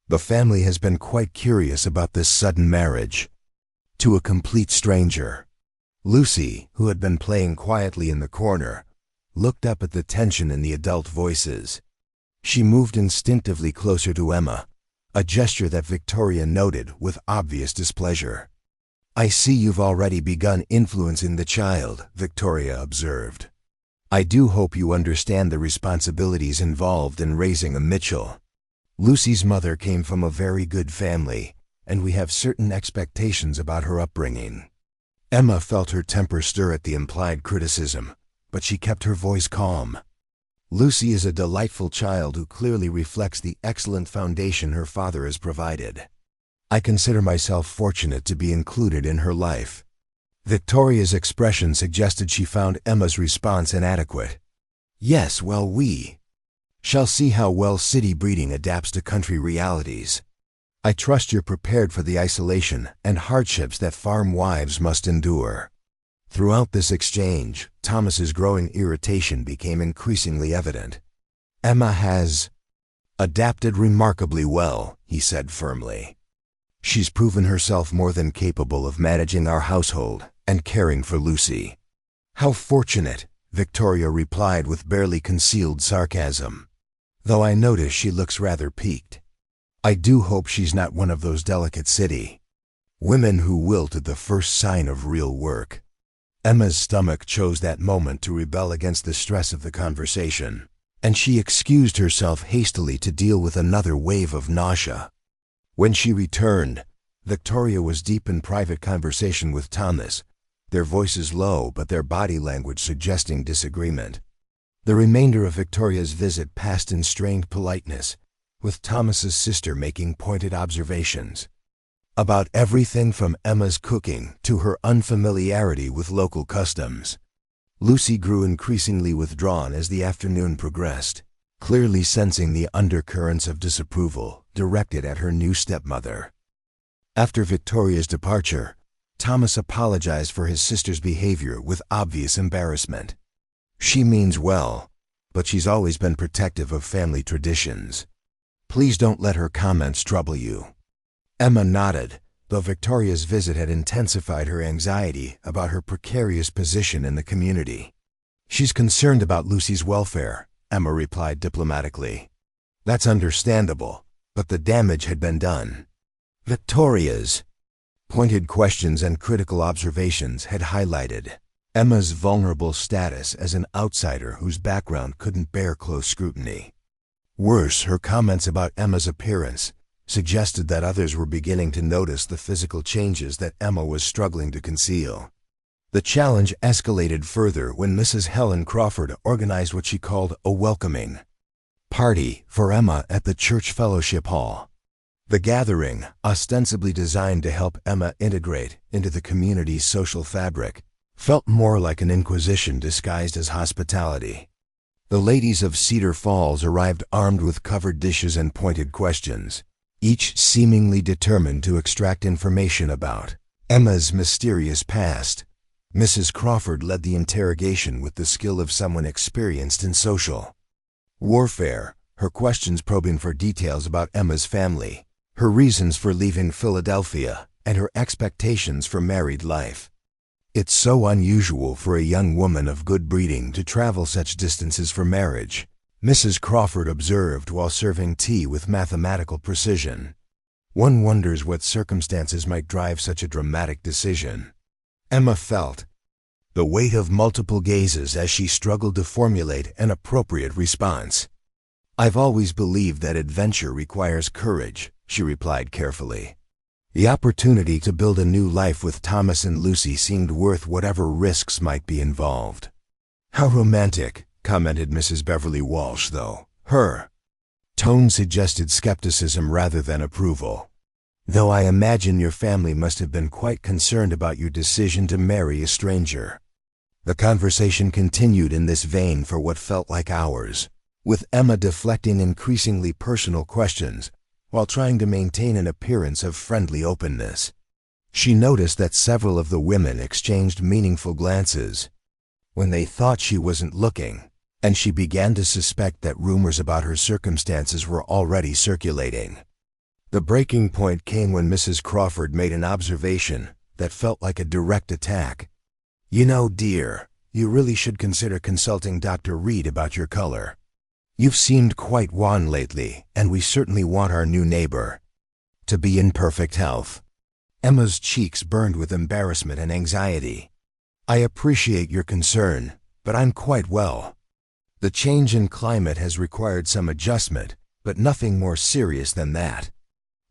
S1: The family has been quite curious about this sudden marriage to a complete stranger." Lucy, who had been playing quietly in the corner, looked up at the tension in the adult voices. She moved instinctively closer to Emma, a gesture that Victoria noted with obvious displeasure. "I see you've already begun influencing the child," Victoria observed. "I do hope you understand the responsibilities involved in raising a Mitchell. Lucy's mother came from a very good family, and we have certain expectations about her upbringing." Emma felt her temper stir at the implied criticism, but she kept her voice calm. "Lucy is a delightful child who clearly reflects the excellent foundation her father has provided. I consider myself fortunate to be included in her life." Victoria's expression suggested she found Emma's response inadequate. "Yes, well, we shall see how well city breeding adapts to country realities. I trust you're prepared for the isolation and hardships that farm wives must endure." Throughout this exchange, Thomas's growing irritation became increasingly evident. "Emma has adapted remarkably well," he said firmly. "She's proven herself more than capable of managing our household and caring for Lucy." "How fortunate," Victoria replied with barely concealed sarcasm, "though I notice she looks rather piqued. I do hope she's not one of those delicate city women who wilt at the first sign of real work." Emma's stomach chose that moment to rebel against the stress of the conversation, and she excused herself hastily to deal with another wave of nausea. When she returned, Victoria was deep in private conversation with Thomas, their voices low but their body language suggesting disagreement. The remainder of Victoria's visit passed in strained politeness, with Thomas's sister making pointed observations about everything from Emma's cooking to her unfamiliarity with local customs. Lucy grew increasingly withdrawn as the afternoon progressed, clearly sensing the undercurrents of disapproval directed at her new stepmother. After Victoria's departure, Thomas apologized for his sister's behavior with obvious embarrassment. "She means well, but she's always been protective of family traditions. Please don't let her comments trouble you." Emma nodded, though Victoria's visit had intensified her anxiety about her precarious position in the community. "She's concerned about Lucy's welfare," Emma replied diplomatically. "That's understandable, but the damage had been done." Victoria's pointed questions and critical observations had highlighted Emma's vulnerable status as an outsider whose background couldn't bear close scrutiny. Worse, her comments about Emma's appearance suggested that others were beginning to notice the physical changes that Emma was struggling to conceal. The challenge escalated further when Mrs. Helen Crawford organized what she called a welcoming party for Emma at the church fellowship hall. The gathering, ostensibly designed to help Emma integrate into the community's social fabric, felt more like an inquisition disguised as hospitality. The ladies of Cedar Falls arrived armed with covered dishes and pointed questions, each seemingly determined to extract information about Emma's mysterious past. Mrs. Crawford led the interrogation with the skill of someone experienced in social warfare, her questions probing for details about Emma's family, her reasons for leaving Philadelphia, and her expectations for married life. "It's so unusual for a young woman of good breeding to travel such distances for marriage," Mrs. Crawford observed while serving tea with mathematical precision. "One wonders what circumstances might drive such a dramatic decision." Emma felt the weight of multiple gazes as she struggled to formulate an appropriate response. "I've always believed that adventure requires courage," she replied carefully. The opportunity to build a new life with Thomas and Lucy seemed worth whatever risks might be involved. "How romantic," commented Mrs. Beverly Walsh, though her tone suggested skepticism rather than approval. "Though I imagine your family must have been quite concerned about your decision to marry a stranger." The conversation continued in this vein for what felt like hours, with Emma deflecting increasingly personal questions while trying to maintain an appearance of friendly openness. She noticed that several of the women exchanged meaningful glances when they thought she wasn't looking, and she began to suspect that rumors about her circumstances were already circulating. The breaking point came when Mrs. Crawford made an observation that felt like a direct attack. "You know, dear, you really should consider consulting Dr. Reed about your color. You've seemed quite wan lately, and we certainly want our new neighbor to be in perfect health." Emma's cheeks burned with embarrassment and anxiety. "I appreciate your concern, but I'm quite well. The change in climate has required some adjustment, but nothing more serious than that."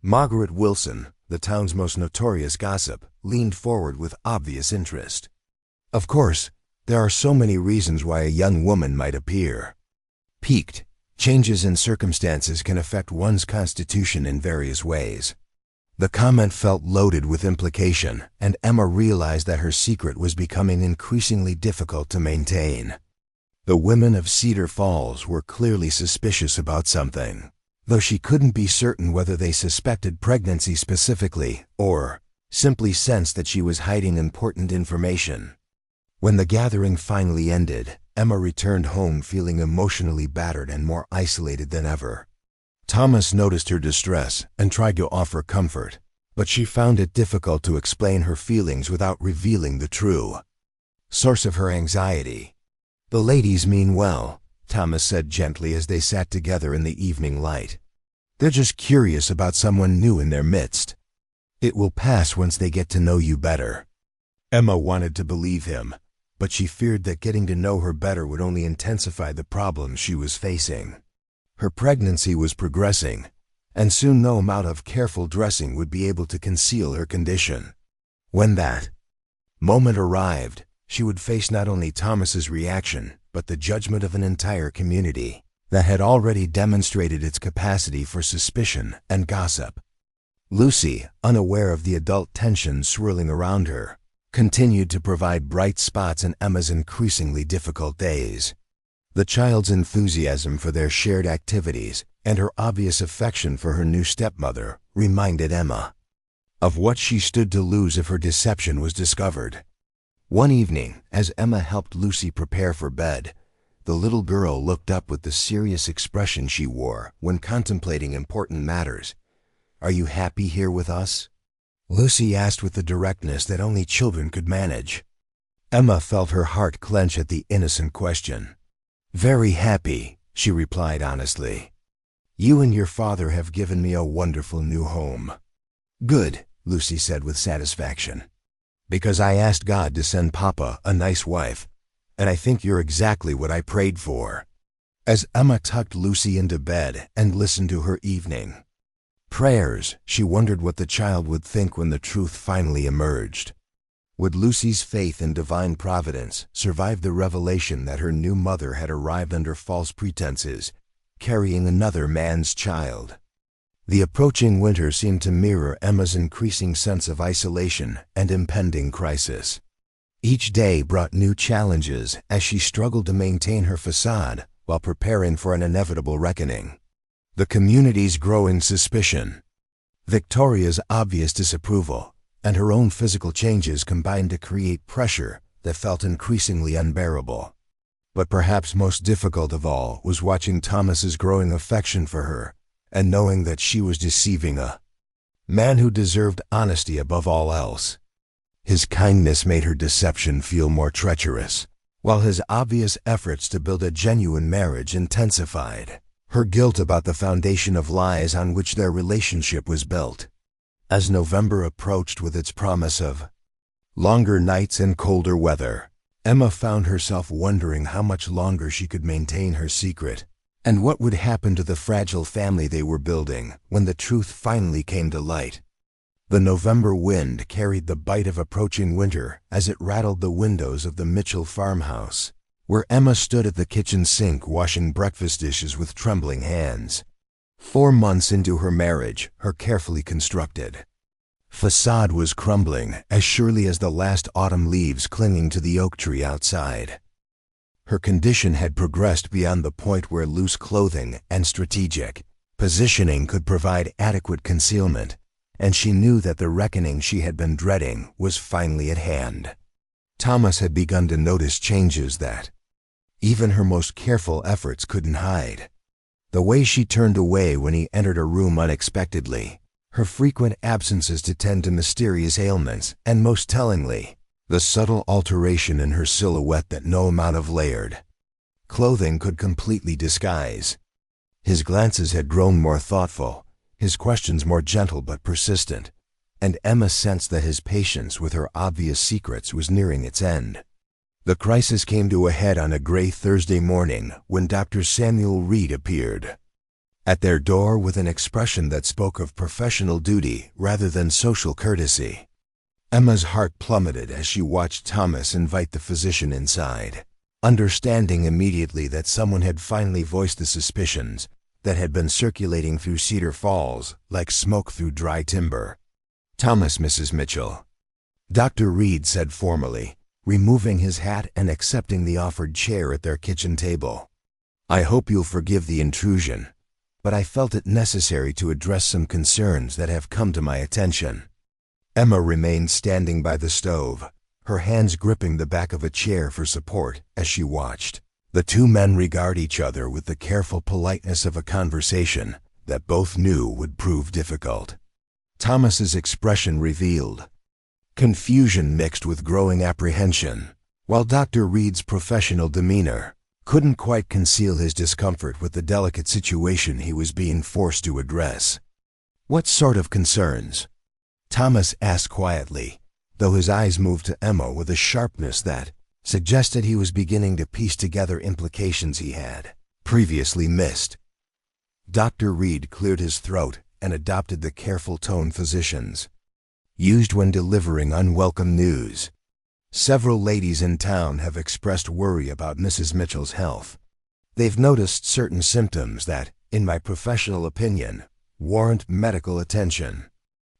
S1: Margaret Wilson, the town's most notorious gossip, leaned forward with obvious interest. "Of course, there are so many reasons why a young woman might appear piqued. Changes in circumstances can affect one's constitution in various ways." The comment felt loaded with implication, and Emma realized that her secret was becoming increasingly difficult to maintain. The women of Cedar Falls were clearly suspicious about something, though she couldn't be certain whether they suspected pregnancy specifically or simply sensed that she was hiding important information. When the gathering finally ended, Emma returned home feeling emotionally battered and more isolated than ever. Thomas noticed her distress and tried to offer comfort, but she found it difficult to explain her feelings without revealing the true source of her anxiety. "The ladies mean well," Thomas said gently as they sat together in the evening light. "They're just curious about someone new in their midst. It will pass once they get to know you better." Emma wanted to believe him, but she feared that getting to know her better would only intensify the problems she was facing. Her pregnancy was progressing, and soon no amount of careful dressing would be able to conceal her condition. When that moment arrived, she would face not only Thomas's reaction, but the judgment of an entire community that had already demonstrated its capacity for suspicion and gossip. Lucy, unaware of the adult tension swirling around her, continued to provide bright spots in Emma's increasingly difficult days. The child's enthusiasm for their shared activities and her obvious affection for her new stepmother reminded Emma of what she stood to lose if her deception was discovered. One evening, as Emma helped Lucy prepare for bed, the little girl looked up with the serious expression she wore when contemplating important matters. Are you happy here with us?" Lucy asked with the directness that only children could manage. Emma felt her heart clench at the innocent question. "Very happy," she replied honestly. "You and your father have given me a wonderful new home." "Good," Lucy said with satisfaction. "Because I asked God to send Papa a nice wife, and I think you're exactly what I prayed for." As Emma tucked Lucy into bed and listened to her evening prayers, she wondered what the child would think when the truth finally emerged. Would Lucy's faith in divine providence survive the revelation that her new mother had arrived under false pretenses, carrying another man's child? The approaching winter seemed to mirror Emma's increasing sense of isolation and impending crisis. Each day brought new challenges as she struggled to maintain her facade while preparing for an inevitable reckoning. The community's growing suspicion, Victoria's obvious disapproval, and her own physical changes combined to create pressure that felt increasingly unbearable. But perhaps most difficult of all was watching Thomas's growing affection for her and knowing that she was deceiving a man who deserved honesty above all else. His kindness made her deception feel more treacherous, while his obvious efforts to build a genuine marriage intensified her guilt about the foundation of lies on which their relationship was built. As November approached with its promise of longer nights and colder weather, Emma found herself wondering how much longer she could maintain her secret, and what would happen to the fragile family they were building when the truth finally came to light. The November wind carried the bite of approaching winter as it rattled the windows of the Mitchell farmhouse, where Emma stood at the kitchen sink washing breakfast dishes with trembling hands. 4 months into her marriage, her carefully constructed facade was crumbling as surely as the last autumn leaves clinging to the oak tree outside. Her condition had progressed beyond the point where loose clothing and strategic positioning could provide adequate concealment, and she knew that the reckoning she had been dreading was finally at hand. Thomas had begun to notice changes that even her most careful efforts couldn't hide. The way she turned away when he entered a room unexpectedly, her frequent absences to tend to mysterious ailments, and most tellingly, the subtle alteration in her silhouette that no amount of layered clothing could completely disguise. His glances had grown more thoughtful, his questions more gentle but persistent, and Emma sensed that his patience with her obvious secrets was nearing its end. The crisis came to a head on a gray Thursday morning when Dr. Samuel Reed appeared at their door with an expression that spoke of professional duty rather than social courtesy. Emma's heart plummeted as she watched Thomas invite the physician inside, understanding immediately that someone had finally voiced the suspicions that had been circulating through Cedar Falls like smoke through dry timber. "Thomas, Mrs. Mitchell," Dr. Reed said formally, removing his hat and accepting the offered chair at their kitchen table. "I hope you'll forgive the intrusion, but I felt it necessary to address some concerns that have come to my attention." Emma remained standing by the stove, her hands gripping the back of a chair for support as she watched the two men regard each other with the careful politeness of a conversation that both knew would prove difficult. Thomas's expression revealed confusion mixed with growing apprehension, while Dr. Reed's professional demeanor couldn't quite conceal his discomfort with the delicate situation he was being forced to address. "What sort of concerns?" Thomas asked quietly, though his eyes moved to Emma with a sharpness that suggested he was beginning to piece together implications he had previously missed. Dr. Reed cleared his throat and adopted the careful tone physicians used when delivering unwelcome news. "Several ladies in town have expressed worry about Mrs. Mitchell's health. They've noticed certain symptoms that, in my professional opinion, warrant medical attention."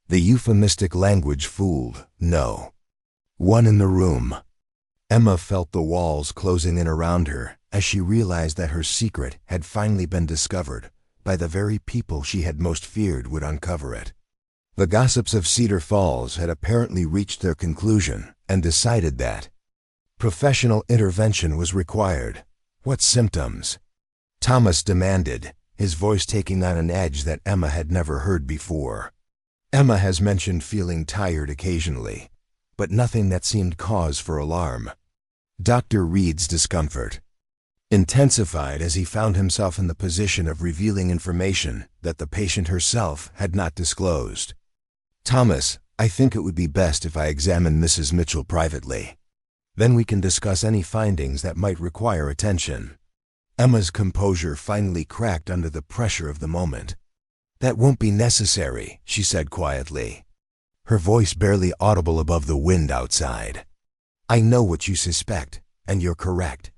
S1: The euphemistic language fooled no one in the room. Emma felt the walls closing in around her as she realized that her secret had finally been discovered by the very people she had most feared would uncover it. The gossips of Cedar Falls had apparently reached their conclusion and decided that professional intervention was required. "What symptoms?" Thomas demanded, his voice taking on an edge that Emma had never heard before. Emma has mentioned feeling tired occasionally, but nothing that seemed cause for alarm. Dr. Reed's discomfort intensified as he found himself in the position of revealing information that the patient herself had not disclosed. "Thomas, I think it would be best if I examine Mrs. Mitchell privately. Then we can discuss any findings that might require attention." Emma's composure finally cracked under the pressure of the moment. "That won't be necessary," she said quietly, her voice barely audible above the wind outside. "I know what you suspect, and you're correct."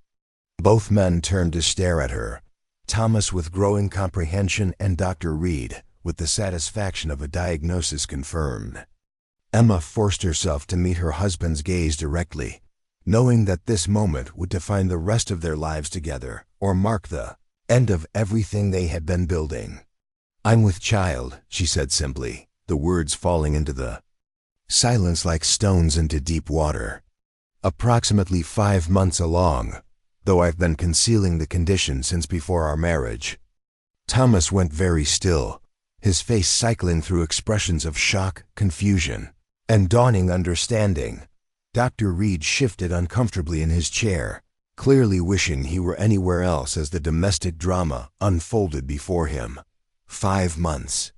S1: Both men turned to stare at her, Thomas with growing comprehension and Dr. Reed with the satisfaction of a diagnosis confirmed. Emma forced herself to meet her husband's gaze directly, knowing that this moment would define the rest of their lives together or mark the end of everything they had been building. "I'm with child," she said simply, the words falling into the silence like stones into deep water. "Approximately 5 months along, though I've been concealing the condition since before our marriage." Thomas went very still, his face cycling through expressions of shock, confusion, and dawning understanding. Dr. Reed shifted uncomfortably in his chair, clearly wishing he were anywhere else as the domestic drama unfolded before him. 5 months.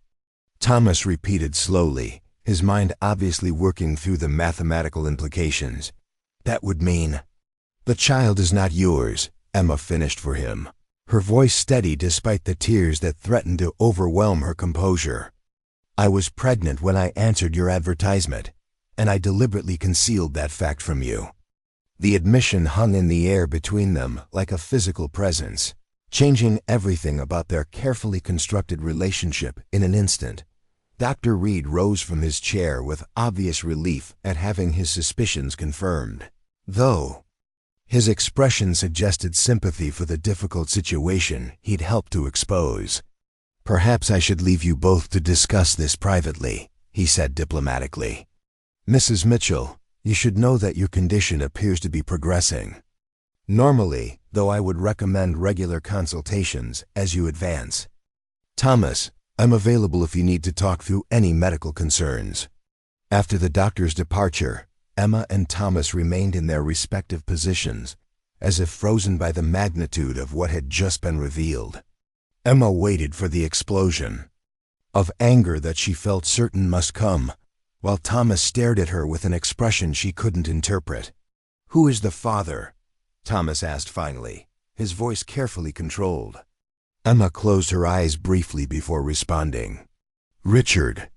S1: Thomas repeated slowly, his mind obviously working through the mathematical implications. "That would mean—" "The child is not yours," Emma finished for him, her voice steady despite the tears that threatened to overwhelm her composure. "I was pregnant when I answered your advertisement, and I deliberately concealed that fact from you." The admission hung in the air between them like a physical presence, changing everything about their carefully constructed relationship in an instant. Dr. Reed rose from his chair with obvious relief at having his suspicions confirmed, though his expression suggested sympathy for the difficult situation he'd helped to expose. "Perhaps I should leave you both to discuss this privately," he said diplomatically. "Mrs. Mitchell, you should know that your condition appears to be progressing. Normally, though, I would recommend regular consultations as you advance. Thomas, I'm available if you need to talk through any medical concerns." After the doctor's departure, Emma and Thomas remained in their respective positions, as if frozen by the magnitude of what had just been revealed. Emma waited for the explosion of anger that she felt certain must come, while Thomas stared at her with an expression she couldn't interpret. "Who is the father?" Thomas asked finally, his voice carefully controlled. Emma closed her eyes briefly before responding. "Richard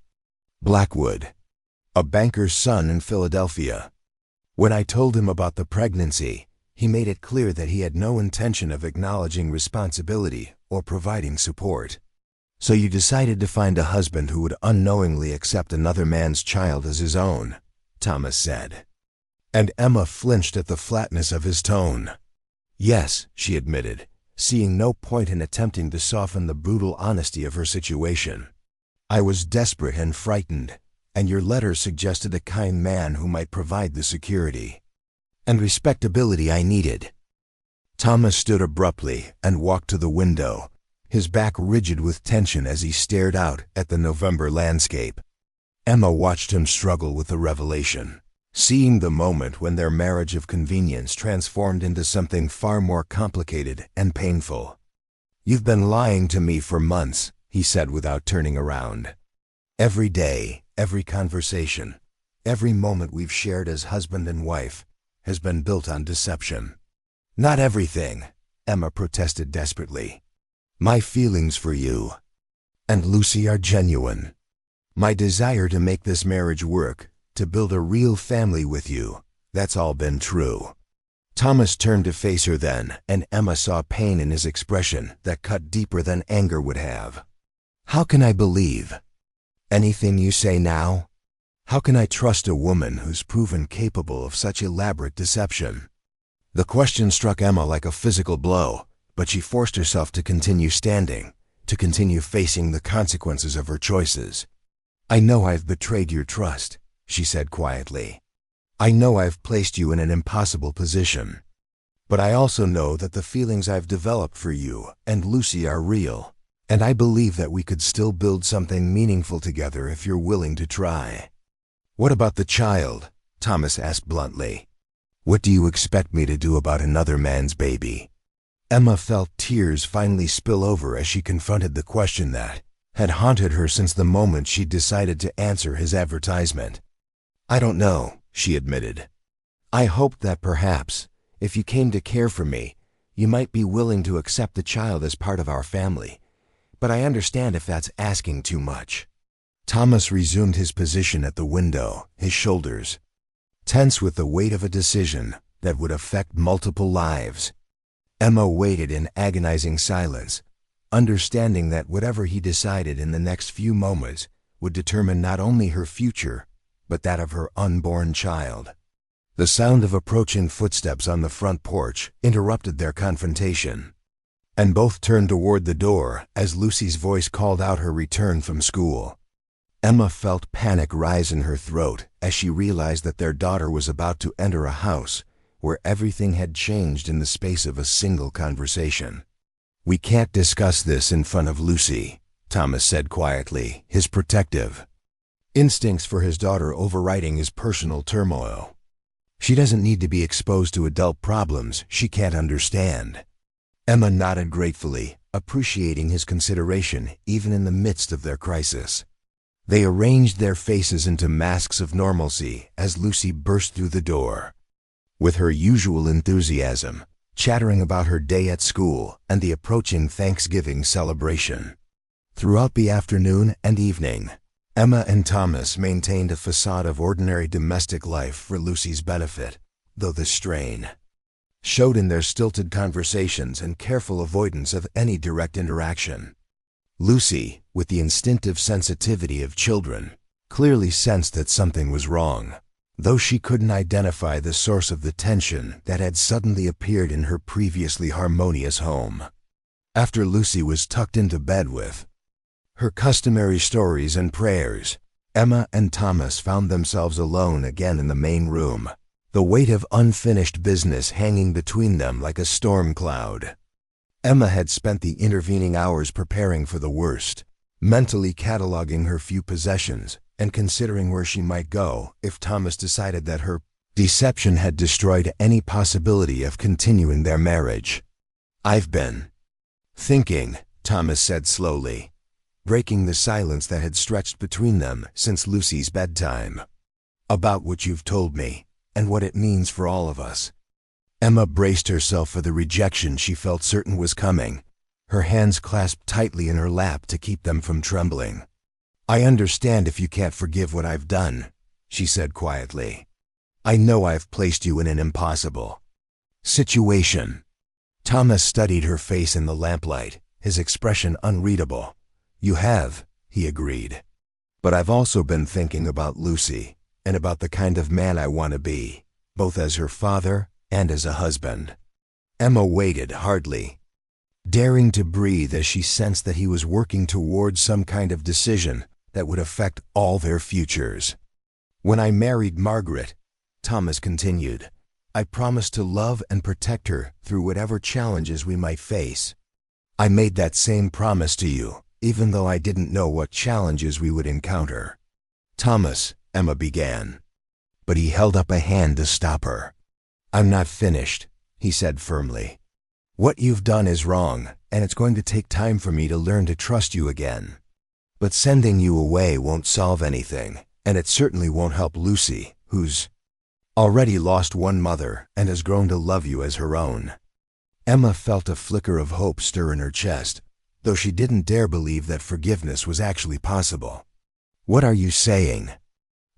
S1: Blackwood, a banker's son in Philadelphia. When I told him about the pregnancy, he made it clear that he had no intention of acknowledging responsibility or providing support. So you decided to find a husband who would unknowingly accept another man's child as his own," Thomas said. And Emma flinched at the flatness of his tone. "Yes," she admitted, seeing no point in attempting to soften the brutal honesty of her situation. "I was desperate and frightened, and your letter suggested a kind man who might provide the security and respectability I needed." Thomas stood abruptly and walked to the window, his back rigid with tension as he stared out at the November landscape. Emma watched him struggle with the revelation, seeing the moment when their marriage of convenience transformed into something far more complicated and painful. "You've been lying to me for months," he said without turning around. "Every day, every conversation, every moment we've shared as husband and wife has been built on deception." "Not everything," Emma protested desperately. "My feelings for you and Lucy are genuine. My desire to make this marriage work, to build a real family with you, that's all been true." Thomas turned to face her then, and Emma saw pain in his expression that cut deeper than anger would have. "How can I believe anything you say now? How can I trust a woman who's proven capable of such elaborate deception?" The question struck Emma like a physical blow, but she forced herself to continue standing, to continue facing the consequences of her choices. "I know I've betrayed your trust," she said quietly. "I know I've placed you in an impossible position. But I also know that the feelings I've developed for you and Lucy are real, And I believe that we could still build something meaningful together if you're willing to try." "What about the child?" Thomas asked bluntly. "What do you expect me to do about another man's baby?" Emma felt tears finally spill over as she confronted the question that had haunted her since the moment she decided to answer his advertisement. "I don't know," she admitted. "I hoped that perhaps, if you came to care for me, you might be willing to accept the child as part of our family. But I understand if that's asking too much." Thomas resumed his position at the window, his shoulders tense with the weight of a decision that would affect multiple lives. Emma waited in agonizing silence, understanding that whatever he decided in the next few moments would determine not only her future, but that of her unborn child. The sound of approaching footsteps on the front porch interrupted their confrontation, and both turned toward the door as Lucy's voice called out her return from school. Emma felt panic rise in her throat as she realized that their daughter was about to enter a house where everything had changed in the space of a single conversation. "We can't discuss this in front of Lucy," Thomas said quietly, his protective instincts for his daughter overriding his personal turmoil. "She doesn't need to be exposed to adult problems she can't understand." Emma nodded gratefully, appreciating his consideration even in the midst of their crisis. They arranged their faces into masks of normalcy as Lucy burst through the door. With her usual enthusiasm, chattering about her day at school and the approaching Thanksgiving celebration. Throughout the afternoon and evening, Emma and Thomas maintained a facade of ordinary domestic life for Lucy's benefit, though the strain showed in their stilted conversations and careful avoidance of any direct interaction. Lucy, with the instinctive sensitivity of children, clearly sensed that something was wrong, though she couldn't identify the source of the tension that had suddenly appeared in her previously harmonious home. After Lucy was tucked into bed with her customary stories and prayers, Emma and Thomas found themselves alone again in the main room, the weight of unfinished business hanging between them like a storm cloud. Emma had spent the intervening hours preparing for the worst, mentally cataloging her few possessions and considering where she might go if Thomas decided that her deception had destroyed any possibility of continuing their marriage. "I've been thinking," Thomas said slowly, breaking the silence that had stretched between them since Lucy's bedtime, "about what you've told me and what it means for all of us." Emma braced herself for the rejection she felt certain was coming, her hands clasped tightly in her lap to keep them from trembling. "I understand if you can't forgive what I've done," she said quietly. "I know I've placed you in an impossible situation." Thomas studied her face in the lamplight, his expression unreadable. "You have," he agreed. "But I've also been thinking about Lucy and about the kind of man I want to be, both as her father and as a husband." Emma waited, hardly daring to breathe as she sensed that he was working towards some kind of decision that would affect all their futures. "When I married Margaret," Thomas continued, "I promised to love and protect her through whatever challenges we might face. I made that same promise to you, even though I didn't know what challenges we would encounter." "Thomas," Emma began, but he held up a hand to stop her. "I'm not finished," he said firmly. "What you've done is wrong, and it's going to take time for me to learn to trust you again. But sending you away won't solve anything, and it certainly won't help Lucy, who's already lost one mother and has grown to love you as her own." Emma felt a flicker of hope stir in her chest, though she didn't dare believe that forgiveness was actually possible. "What are you saying?"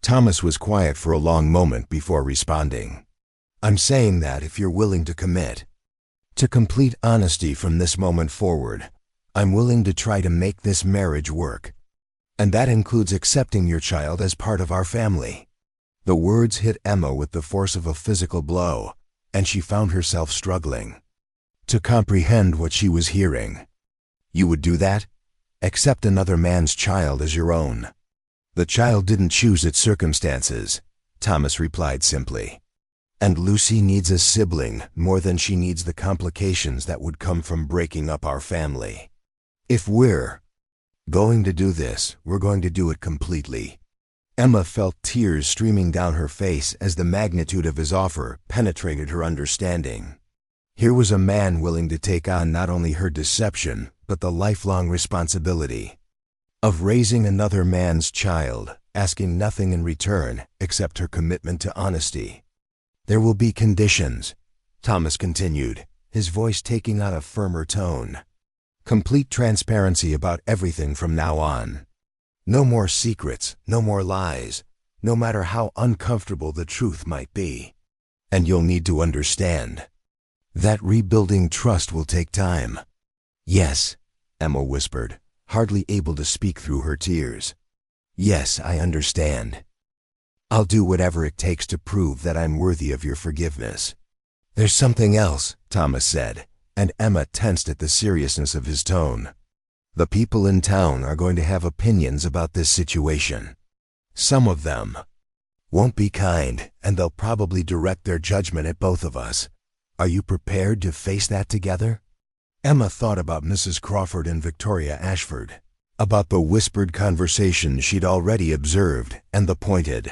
S1: Thomas was quiet for a long moment before responding. "I'm saying that if you're willing to commit to complete honesty from this moment forward, I'm willing to try to make this marriage work. And that includes accepting your child as part of our family." The words hit Emma with the force of a physical blow, and she found herself struggling to comprehend what she was hearing. "You would do that? Accept another man's child as your own?" "The child didn't choose its circumstances," Thomas replied simply. "And Lucy needs a sibling more than she needs the complications that would come from breaking up our family." If we're going to do this, we're going to do it completely. Emma felt tears streaming down her face as the magnitude of his offer penetrated her understanding. Here was a man willing to take on not only her deception, but the lifelong responsibility of raising another man's child, asking nothing in return except her commitment to honesty. There will be conditions, Thomas continued, his voice taking on a firmer tone. Complete transparency about everything from now on. No more secrets, no more lies, no matter how uncomfortable the truth might be. And you'll need to understand that rebuilding trust will take time. Yes, Emma whispered, hardly able to speak through her tears. Yes, I understand. I'll do whatever it takes to prove that I'm worthy of your forgiveness. There's something else, Thomas said, and Emma tensed at the seriousness of his tone. The people in town are going to have opinions about this situation. Some of them won't be kind, and they'll probably direct their judgment at both of us. Are you prepared to face that together? Emma thought about Mrs. Crawford and Victoria Ashford, about the whispered conversation she'd already observed and the pointed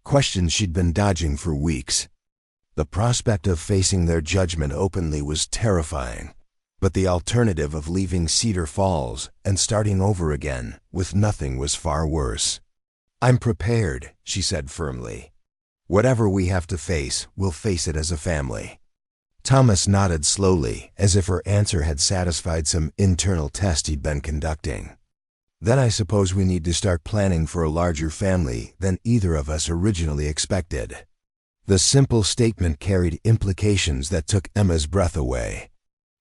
S1: questions she'd been dodging for weeks. The prospect of facing their judgment openly was terrifying, but the alternative of leaving Cedar Falls and starting over again with nothing was far worse. I'm prepared, she said firmly. Whatever we have to face, we'll face it as a family. Thomas nodded slowly, as if her answer had satisfied some internal test he'd been conducting. Then I suppose we need to start planning for a larger family than either of us originally expected. The simple statement carried implications that took Emma's breath away.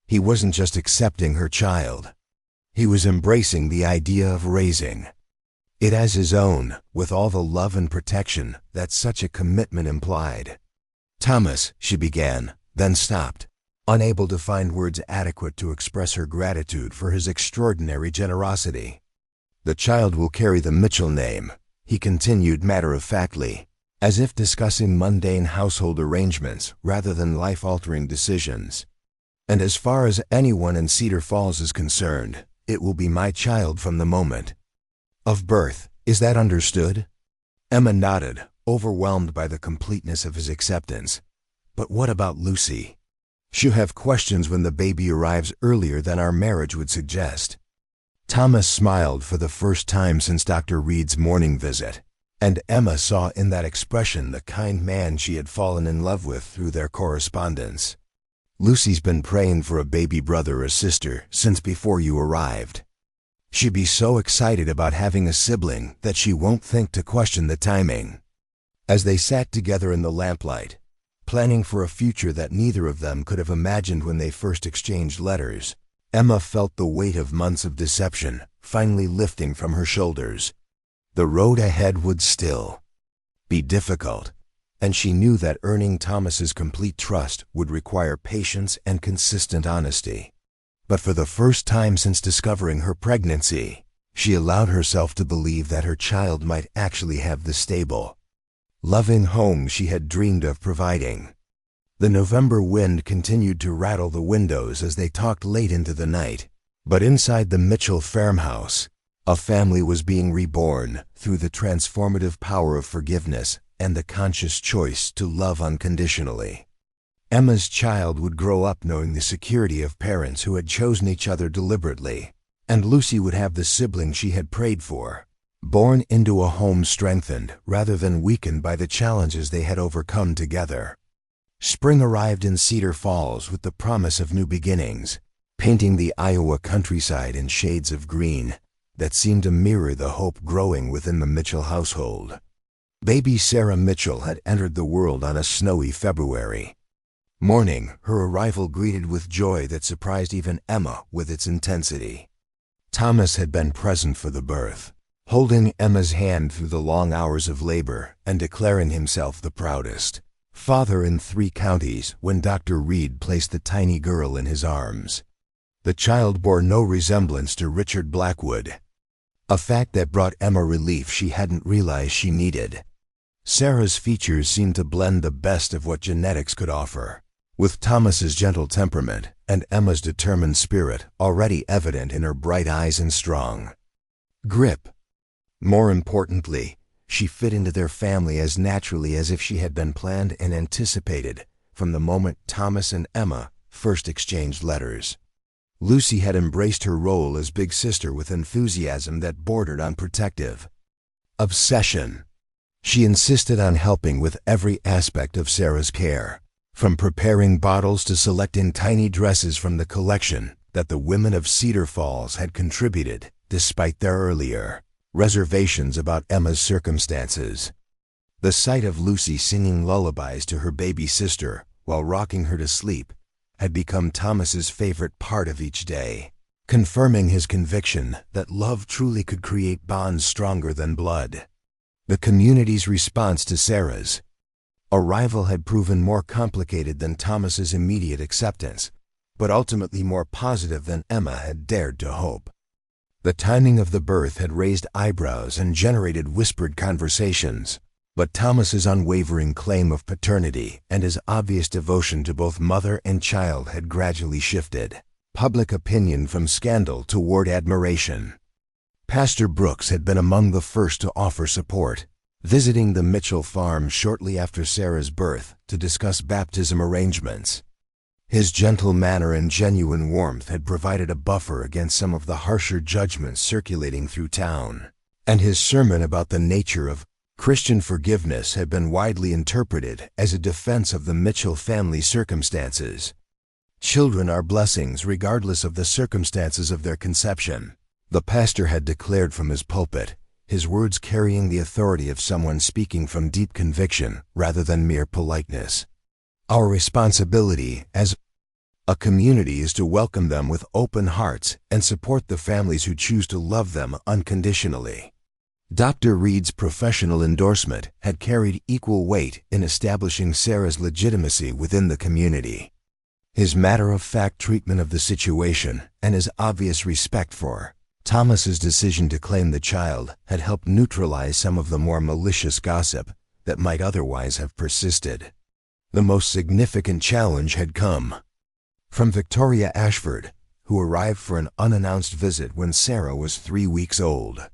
S1: He wasn't just accepting her child. He was embracing the idea of raising it as his own, with all the love and protection that such a commitment implied. Thomas, she began, then stopped, unable to find words adequate to express her gratitude for his extraordinary generosity. The child will carry the Mitchell name, he continued matter-of-factly, as if discussing mundane household arrangements rather than life-altering decisions. And as far as anyone in Cedar Falls is concerned, it will be my child from the moment of birth. Is that understood? Emma nodded, overwhelmed by the completeness of his acceptance. But what about Lucy? She'll have questions when the baby arrives earlier than our marriage would suggest. Thomas smiled for the first time since Dr. Reed's morning visit, and Emma saw in that expression the kind man she had fallen in love with through their correspondence. Lucy's been praying for a baby brother or sister since before you arrived. She'd be so excited about having a sibling that she won't think to question the timing. As they sat together in the lamplight, planning for a future that neither of them could have imagined when they first exchanged letters, Emma felt the weight of months of deception finally lifting from her shoulders. The road ahead would still be difficult, and she knew that earning Thomas's complete trust would require patience and consistent honesty. But for the first time since discovering her pregnancy, she allowed herself to believe that her child might actually have the stable, loving home she had dreamed of providing. The November wind continued to rattle the windows as they talked late into the night, but inside the Mitchell farmhouse, a family was being reborn through the transformative power of forgiveness and the conscious choice to love unconditionally. Emma's child would grow up knowing the security of parents who had chosen each other deliberately, and Lucy would have the sibling she had prayed for, born into a home strengthened rather than weakened by the challenges they had overcome together. Spring arrived in Cedar Falls with the promise of new beginnings, painting the Iowa countryside in shades of green that seemed to mirror the hope growing within the Mitchell household. Baby Sarah Mitchell had entered the world on a snowy February morning, her arrival greeted with joy that surprised even Emma with its intensity. Thomas had been present for the birth, holding Emma's hand through the long hours of labor and declaring himself the proudest father in 3 counties when Dr. Reed placed the tiny girl in his arms. The child bore no resemblance to Richard Blackwood, a fact that brought Emma relief she hadn't realized she needed. Sarah's features seemed to blend the best of what genetics could offer, with Thomas's gentle temperament and Emma's determined spirit already evident in her bright eyes and strong grip. More importantly, she fit into their family as naturally as if she had been planned and anticipated from the moment Thomas and Emma first exchanged letters. Lucy had embraced her role as big sister with enthusiasm that bordered on protective obsession. She insisted on helping with every aspect of Sarah's care, from preparing bottles to selecting tiny dresses from the collection that the women of Cedar Falls had contributed, despite their earlier reservations about Emma's circumstances. The sight of Lucy singing lullabies to her baby sister while rocking her to sleep had become Thomas's favorite part of each day, confirming his conviction that love truly could create bonds stronger than blood. The community's response to Sarah's arrival had proven more complicated than Thomas's immediate acceptance, but ultimately more positive than Emma had dared to hope. The timing of the birth had raised eyebrows and generated whispered conversations, but Thomas's unwavering claim of paternity and his obvious devotion to both mother and child had gradually shifted public opinion from scandal toward admiration. Pastor Brooks had been among the first to offer support, visiting the Mitchell farm shortly after Sarah's birth to discuss baptism arrangements. His gentle manner and genuine warmth had provided a buffer against some of the harsher judgments circulating through town, and his sermon about the nature of Christian forgiveness had been widely interpreted as a defense of the Mitchell family circumstances. Children are blessings regardless of the circumstances of their conception, the pastor had declared from his pulpit, his words carrying the authority of someone speaking from deep conviction rather than mere politeness. Our responsibility as a community is to welcome them with open hearts and support the families who choose to love them unconditionally. Dr. Reed's professional endorsement had carried equal weight in establishing Sarah's legitimacy within the community. His matter-of-fact treatment of the situation and his obvious respect for Thomas's decision to claim the child had helped neutralize some of the more malicious gossip that might otherwise have persisted. The most significant challenge had come from Victoria Ashford, who arrived for an unannounced visit when Sarah was 3 weeks old.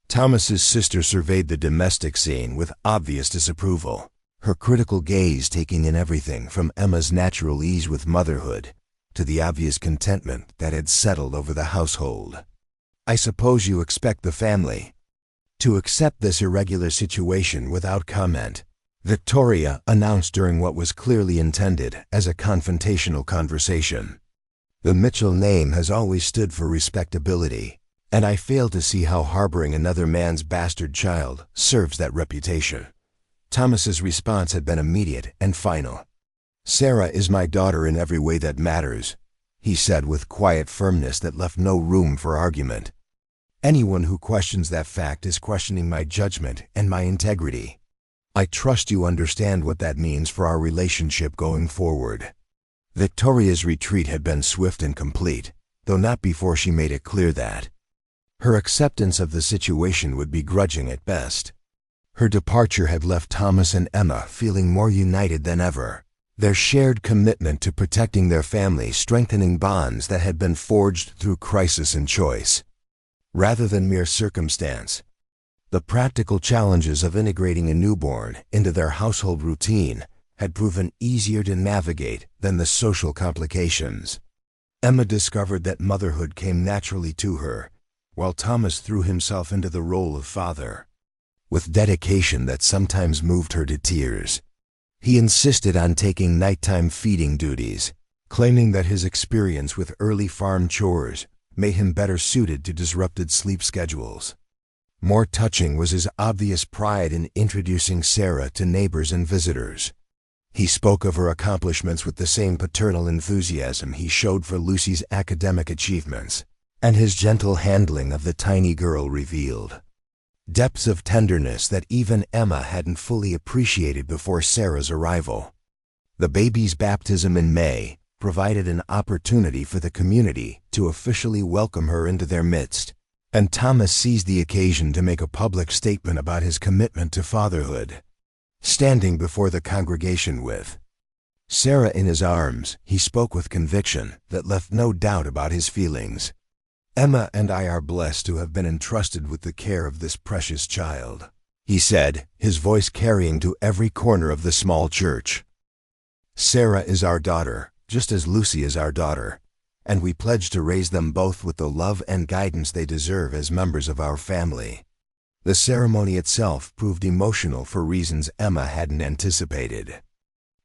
S1: Thomas's sister surveyed the domestic scene with obvious disapproval, her critical gaze taking in everything from Emma's natural ease with motherhood to the obvious contentment that had settled over the household. "I suppose you expect the family to accept this irregular situation without comment," Victoria announced during what was clearly intended as a confrontational conversation. "The Mitchell name has always stood for respectability, and I fail to see how harboring another man's bastard child serves that reputation." Thomas's response had been immediate and final. "Sarah is my daughter in every way that matters," he said with quiet firmness that left no room for argument. "Anyone who questions that fact is questioning my judgment and my integrity. I trust you understand what that means for our relationship going forward." Victoria's retreat had been swift and complete, though not before she made it clear that her acceptance of the situation would be grudging at best. Her departure had left Thomas and Emma feeling more united than ever, their shared commitment to protecting their family strengthening bonds that had been forged through crisis and choice, rather than mere circumstance. The practical challenges of integrating a newborn into their household routine had proven easier to navigate than the social complications. Emma discovered that motherhood came naturally to her, while Thomas threw himself into the role of father with dedication that sometimes moved her to tears. He insisted on taking nighttime feeding duties, claiming that his experience with early farm chores made him better suited to disrupted sleep schedules. More touching was his obvious pride in introducing Sarah to neighbors and visitors. He spoke of her accomplishments with the same paternal enthusiasm he showed for Lucy's academic achievements, and his gentle handling of the tiny girl revealed depths of tenderness that even Emma hadn't fully appreciated before Sarah's arrival. The baby's baptism in May provided an opportunity for the community to officially welcome her into their midst, and Thomas seized the occasion to make a public statement about his commitment to fatherhood. Standing before the congregation with Sarah in his arms, he spoke with conviction that left no doubt about his feelings. "Emma and I are blessed to have been entrusted with the care of this precious child," he said, his voice carrying to every corner of the small church. "Sarah is our daughter, just as Lucy is our daughter, and we pledge to raise them both with the love and guidance they deserve as members of our family." The ceremony itself proved emotional for reasons Emma hadn't anticipated.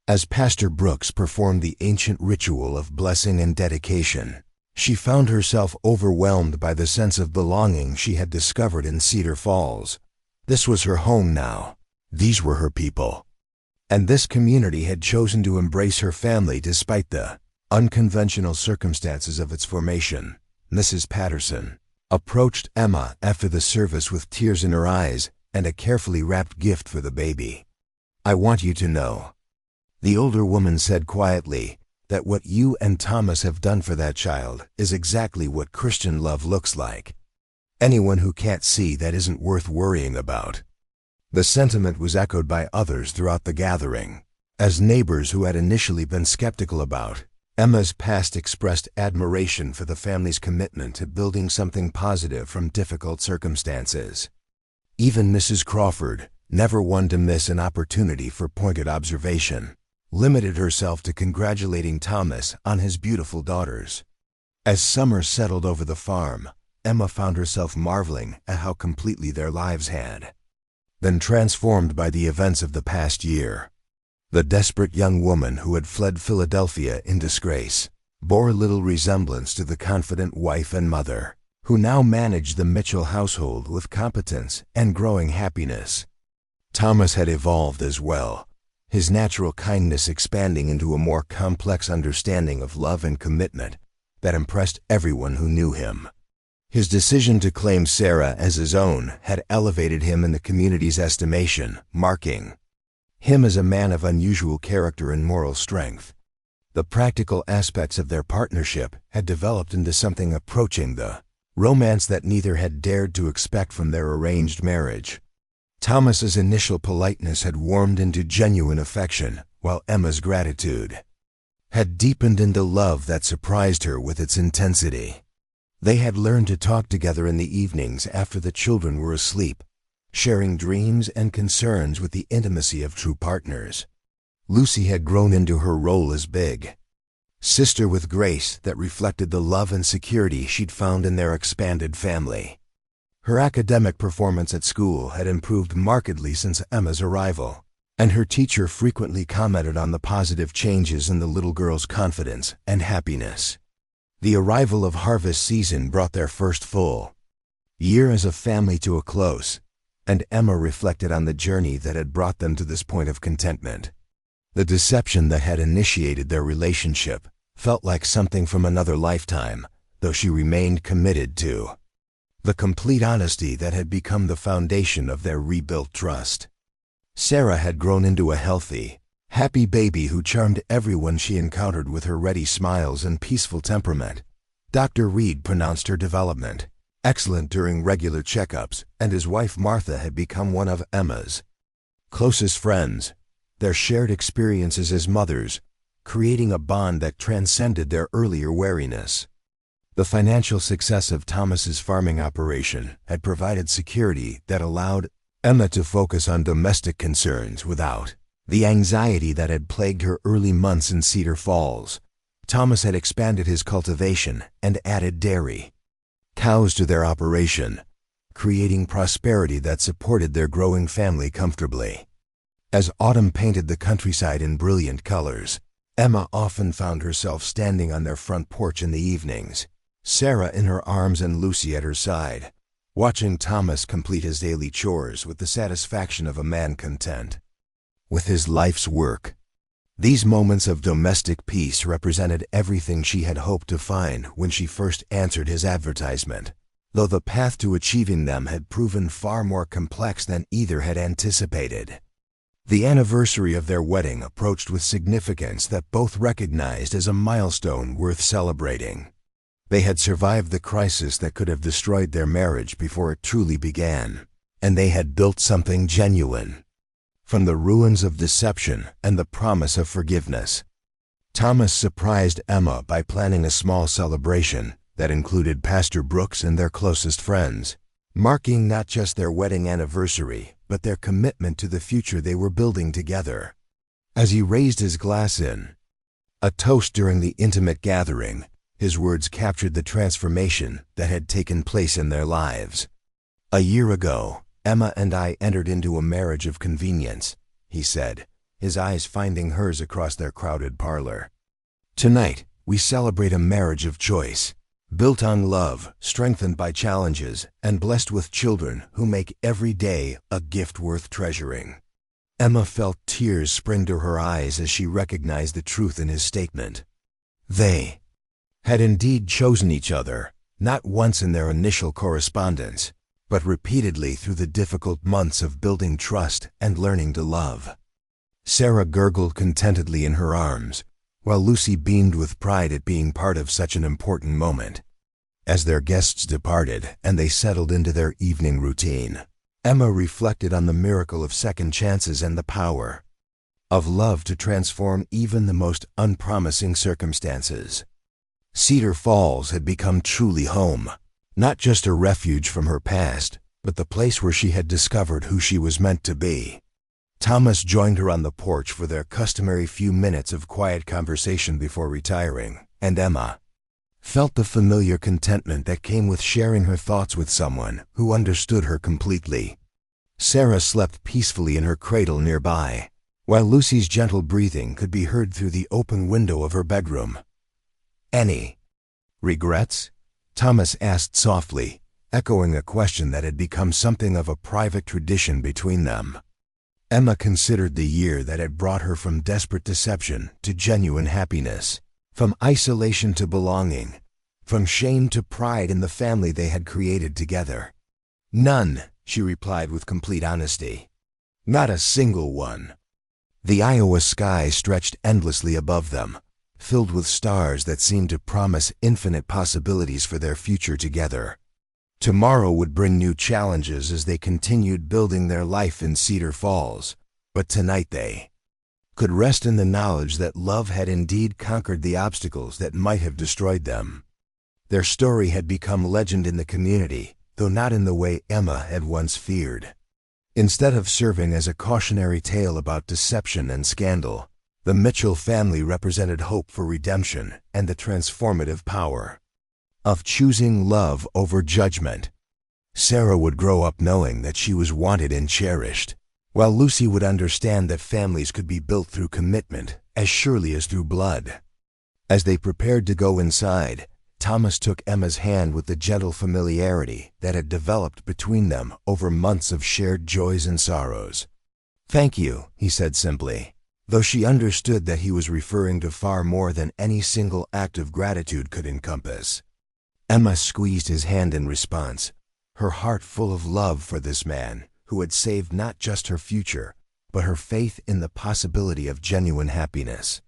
S1: As Pastor Brooks performed the ancient ritual of blessing and dedication, she found herself overwhelmed by the sense of belonging she had discovered in Cedar Falls. This was her home now. These were her people. And this community had chosen to embrace her family despite the unconventional circumstances of its formation. Mrs. Patterson approached Emma after the service with tears in her eyes and a carefully wrapped gift for the baby. "I want you to know," the older woman said quietly, "that what you and Thomas have done for that child is exactly what Christian love looks like. Anyone who can't see that isn't worth worrying about." The sentiment was echoed by others throughout the gathering. As neighbors who had initially been skeptical about Emma's past expressed admiration for the family's commitment to building something positive from difficult circumstances. Even Mrs. Crawford, never one to miss an opportunity for pointed observation, limited herself to congratulating Thomas on his beautiful daughters. As summer settled over the farm, Emma found herself marveling at how completely their lives had been transformed by the events of the past year. The desperate young woman who had fled Philadelphia in disgrace bore little resemblance to the confident wife and mother who now managed the Mitchell household with competence and growing happiness. Thomas had evolved as well, his natural kindness expanding into a more complex understanding of love and commitment that impressed everyone who knew him. His decision to claim Sarah as his own had elevated him in the community's estimation, marking him as a man of unusual character and moral strength. The practical aspects of their partnership had developed into something approaching the romance that neither had dared to expect from their arranged marriage. Thomas's initial politeness had warmed into genuine affection, while Emma's gratitude had deepened into love that surprised her with its intensity. They had learned to talk together in the evenings after the children were asleep, sharing dreams and concerns with the intimacy of true partners. Lucy had grown into her role as big sister with grace that reflected the love and security she'd found in their expanded family. Her academic performance at school had improved markedly since Emma's arrival, and her teacher frequently commented on the positive changes in the little girl's confidence and happiness. The arrival of harvest season brought their first full year as a family to a close, and Emma reflected on the journey that had brought them to this point of contentment. The deception that had initiated their relationship felt like something from another lifetime, though she remained committed to the complete honesty that had become the foundation of their rebuilt trust. Sarah had grown into a healthy, happy baby who charmed everyone she encountered with her ready smiles and peaceful temperament. Dr. Reed pronounced her development excellent during regular checkups, and his wife Martha had become one of Emma's closest friends, their shared experiences as mothers creating a bond that transcended their earlier wariness. The financial success of Thomas's farming operation had provided security that allowed Emma to focus on domestic concerns without the anxiety that had plagued her early months in Cedar Falls. Thomas had expanded his cultivation and added dairy cows to their operation, creating prosperity that supported their growing family comfortably. As autumn painted the countryside in brilliant colors, Emma often found herself standing on their front porch in the evenings, Sarah in her arms and Lucy at her side, watching Thomas complete his daily chores with the satisfaction of a man content with his life's work. These moments of domestic peace represented everything she had hoped to find when she first answered his advertisement, though the path to achieving them had proven far more complex than either had anticipated. The anniversary of their wedding approached with significance that both recognized as a milestone worth celebrating. They had survived the crisis that could have destroyed their marriage before it truly began, and they had built something genuine. From the ruins of deception and the promise of forgiveness, Thomas surprised Emma by planning a small celebration that included Pastor Brooks and their closest friends, marking not just their wedding anniversary, but their commitment to the future they were building together. As he raised his glass in a toast during the intimate gathering, his words captured the transformation that had taken place in their lives. "A year ago, Emma and I entered into a marriage of convenience," he said, his eyes finding hers across their crowded parlor. "Tonight, we celebrate a marriage of choice, built on love, strengthened by challenges, and blessed with children who make every day a gift worth treasuring." Emma felt tears spring to her eyes as she recognized the truth in his statement. They had indeed chosen each other, not once in their initial correspondence, but repeatedly through the difficult months of building trust and learning to love. Sarah gurgled contentedly in her arms, while Lucy beamed with pride at being part of such an important moment. As their guests departed and they settled into their evening routine, Emma reflected on the miracle of second chances and the power of love to transform even the most unpromising circumstances. Cedar Falls had become truly home, not just a refuge from her past, but the place where she had discovered who she was meant to be. Thomas joined her on the porch for their customary few minutes of quiet conversation before retiring, and Emma felt the familiar contentment that came with sharing her thoughts with someone who understood her completely. Sarah slept peacefully in her cradle nearby, while Lucy's gentle breathing could be heard through the open window of her bedroom. "Any regrets?" Thomas asked softly, echoing a question that had become something of a private tradition between them. Emma considered the year that had brought her from desperate deception to genuine happiness, from isolation to belonging, from shame to pride in the family they had created together. "None," she replied with complete honesty. "Not a single one." The Iowa sky stretched endlessly above them, filled with stars that seemed to promise infinite possibilities for their future together. Tomorrow would bring new challenges as they continued building their life in Cedar Falls, but tonight they could rest in the knowledge that love had indeed conquered the obstacles that might have destroyed them. Their story had become legend in the community, though not in the way Emma had once feared. Instead of serving as a cautionary tale about deception and scandal, the Mitchell family represented hope for redemption and the transformative power of choosing love over judgment. Sarah would grow up knowing that she was wanted and cherished, while Lucy would understand that families could be built through commitment as surely as through blood. As they prepared to go inside, Thomas took Emma's hand with the gentle familiarity that had developed between them over months of shared joys and sorrows. "Thank you," he said simply, though she understood that he was referring to far more than any single act of gratitude could encompass. Emma squeezed his hand in response, her heart full of love for this man who had saved not just her future, but her faith in the possibility of genuine happiness.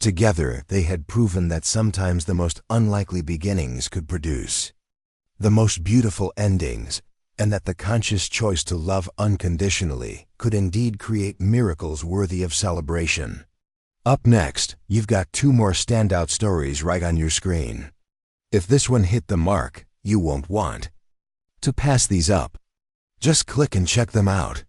S1: Together, they had proven that sometimes the most unlikely beginnings could produce the most beautiful endings, and that the conscious choice to love unconditionally could indeed create miracles worthy of celebration. Up next, you've got 2 more standout stories right on your screen. If this one hit the mark, you won't want to pass these up. Just click and check them out.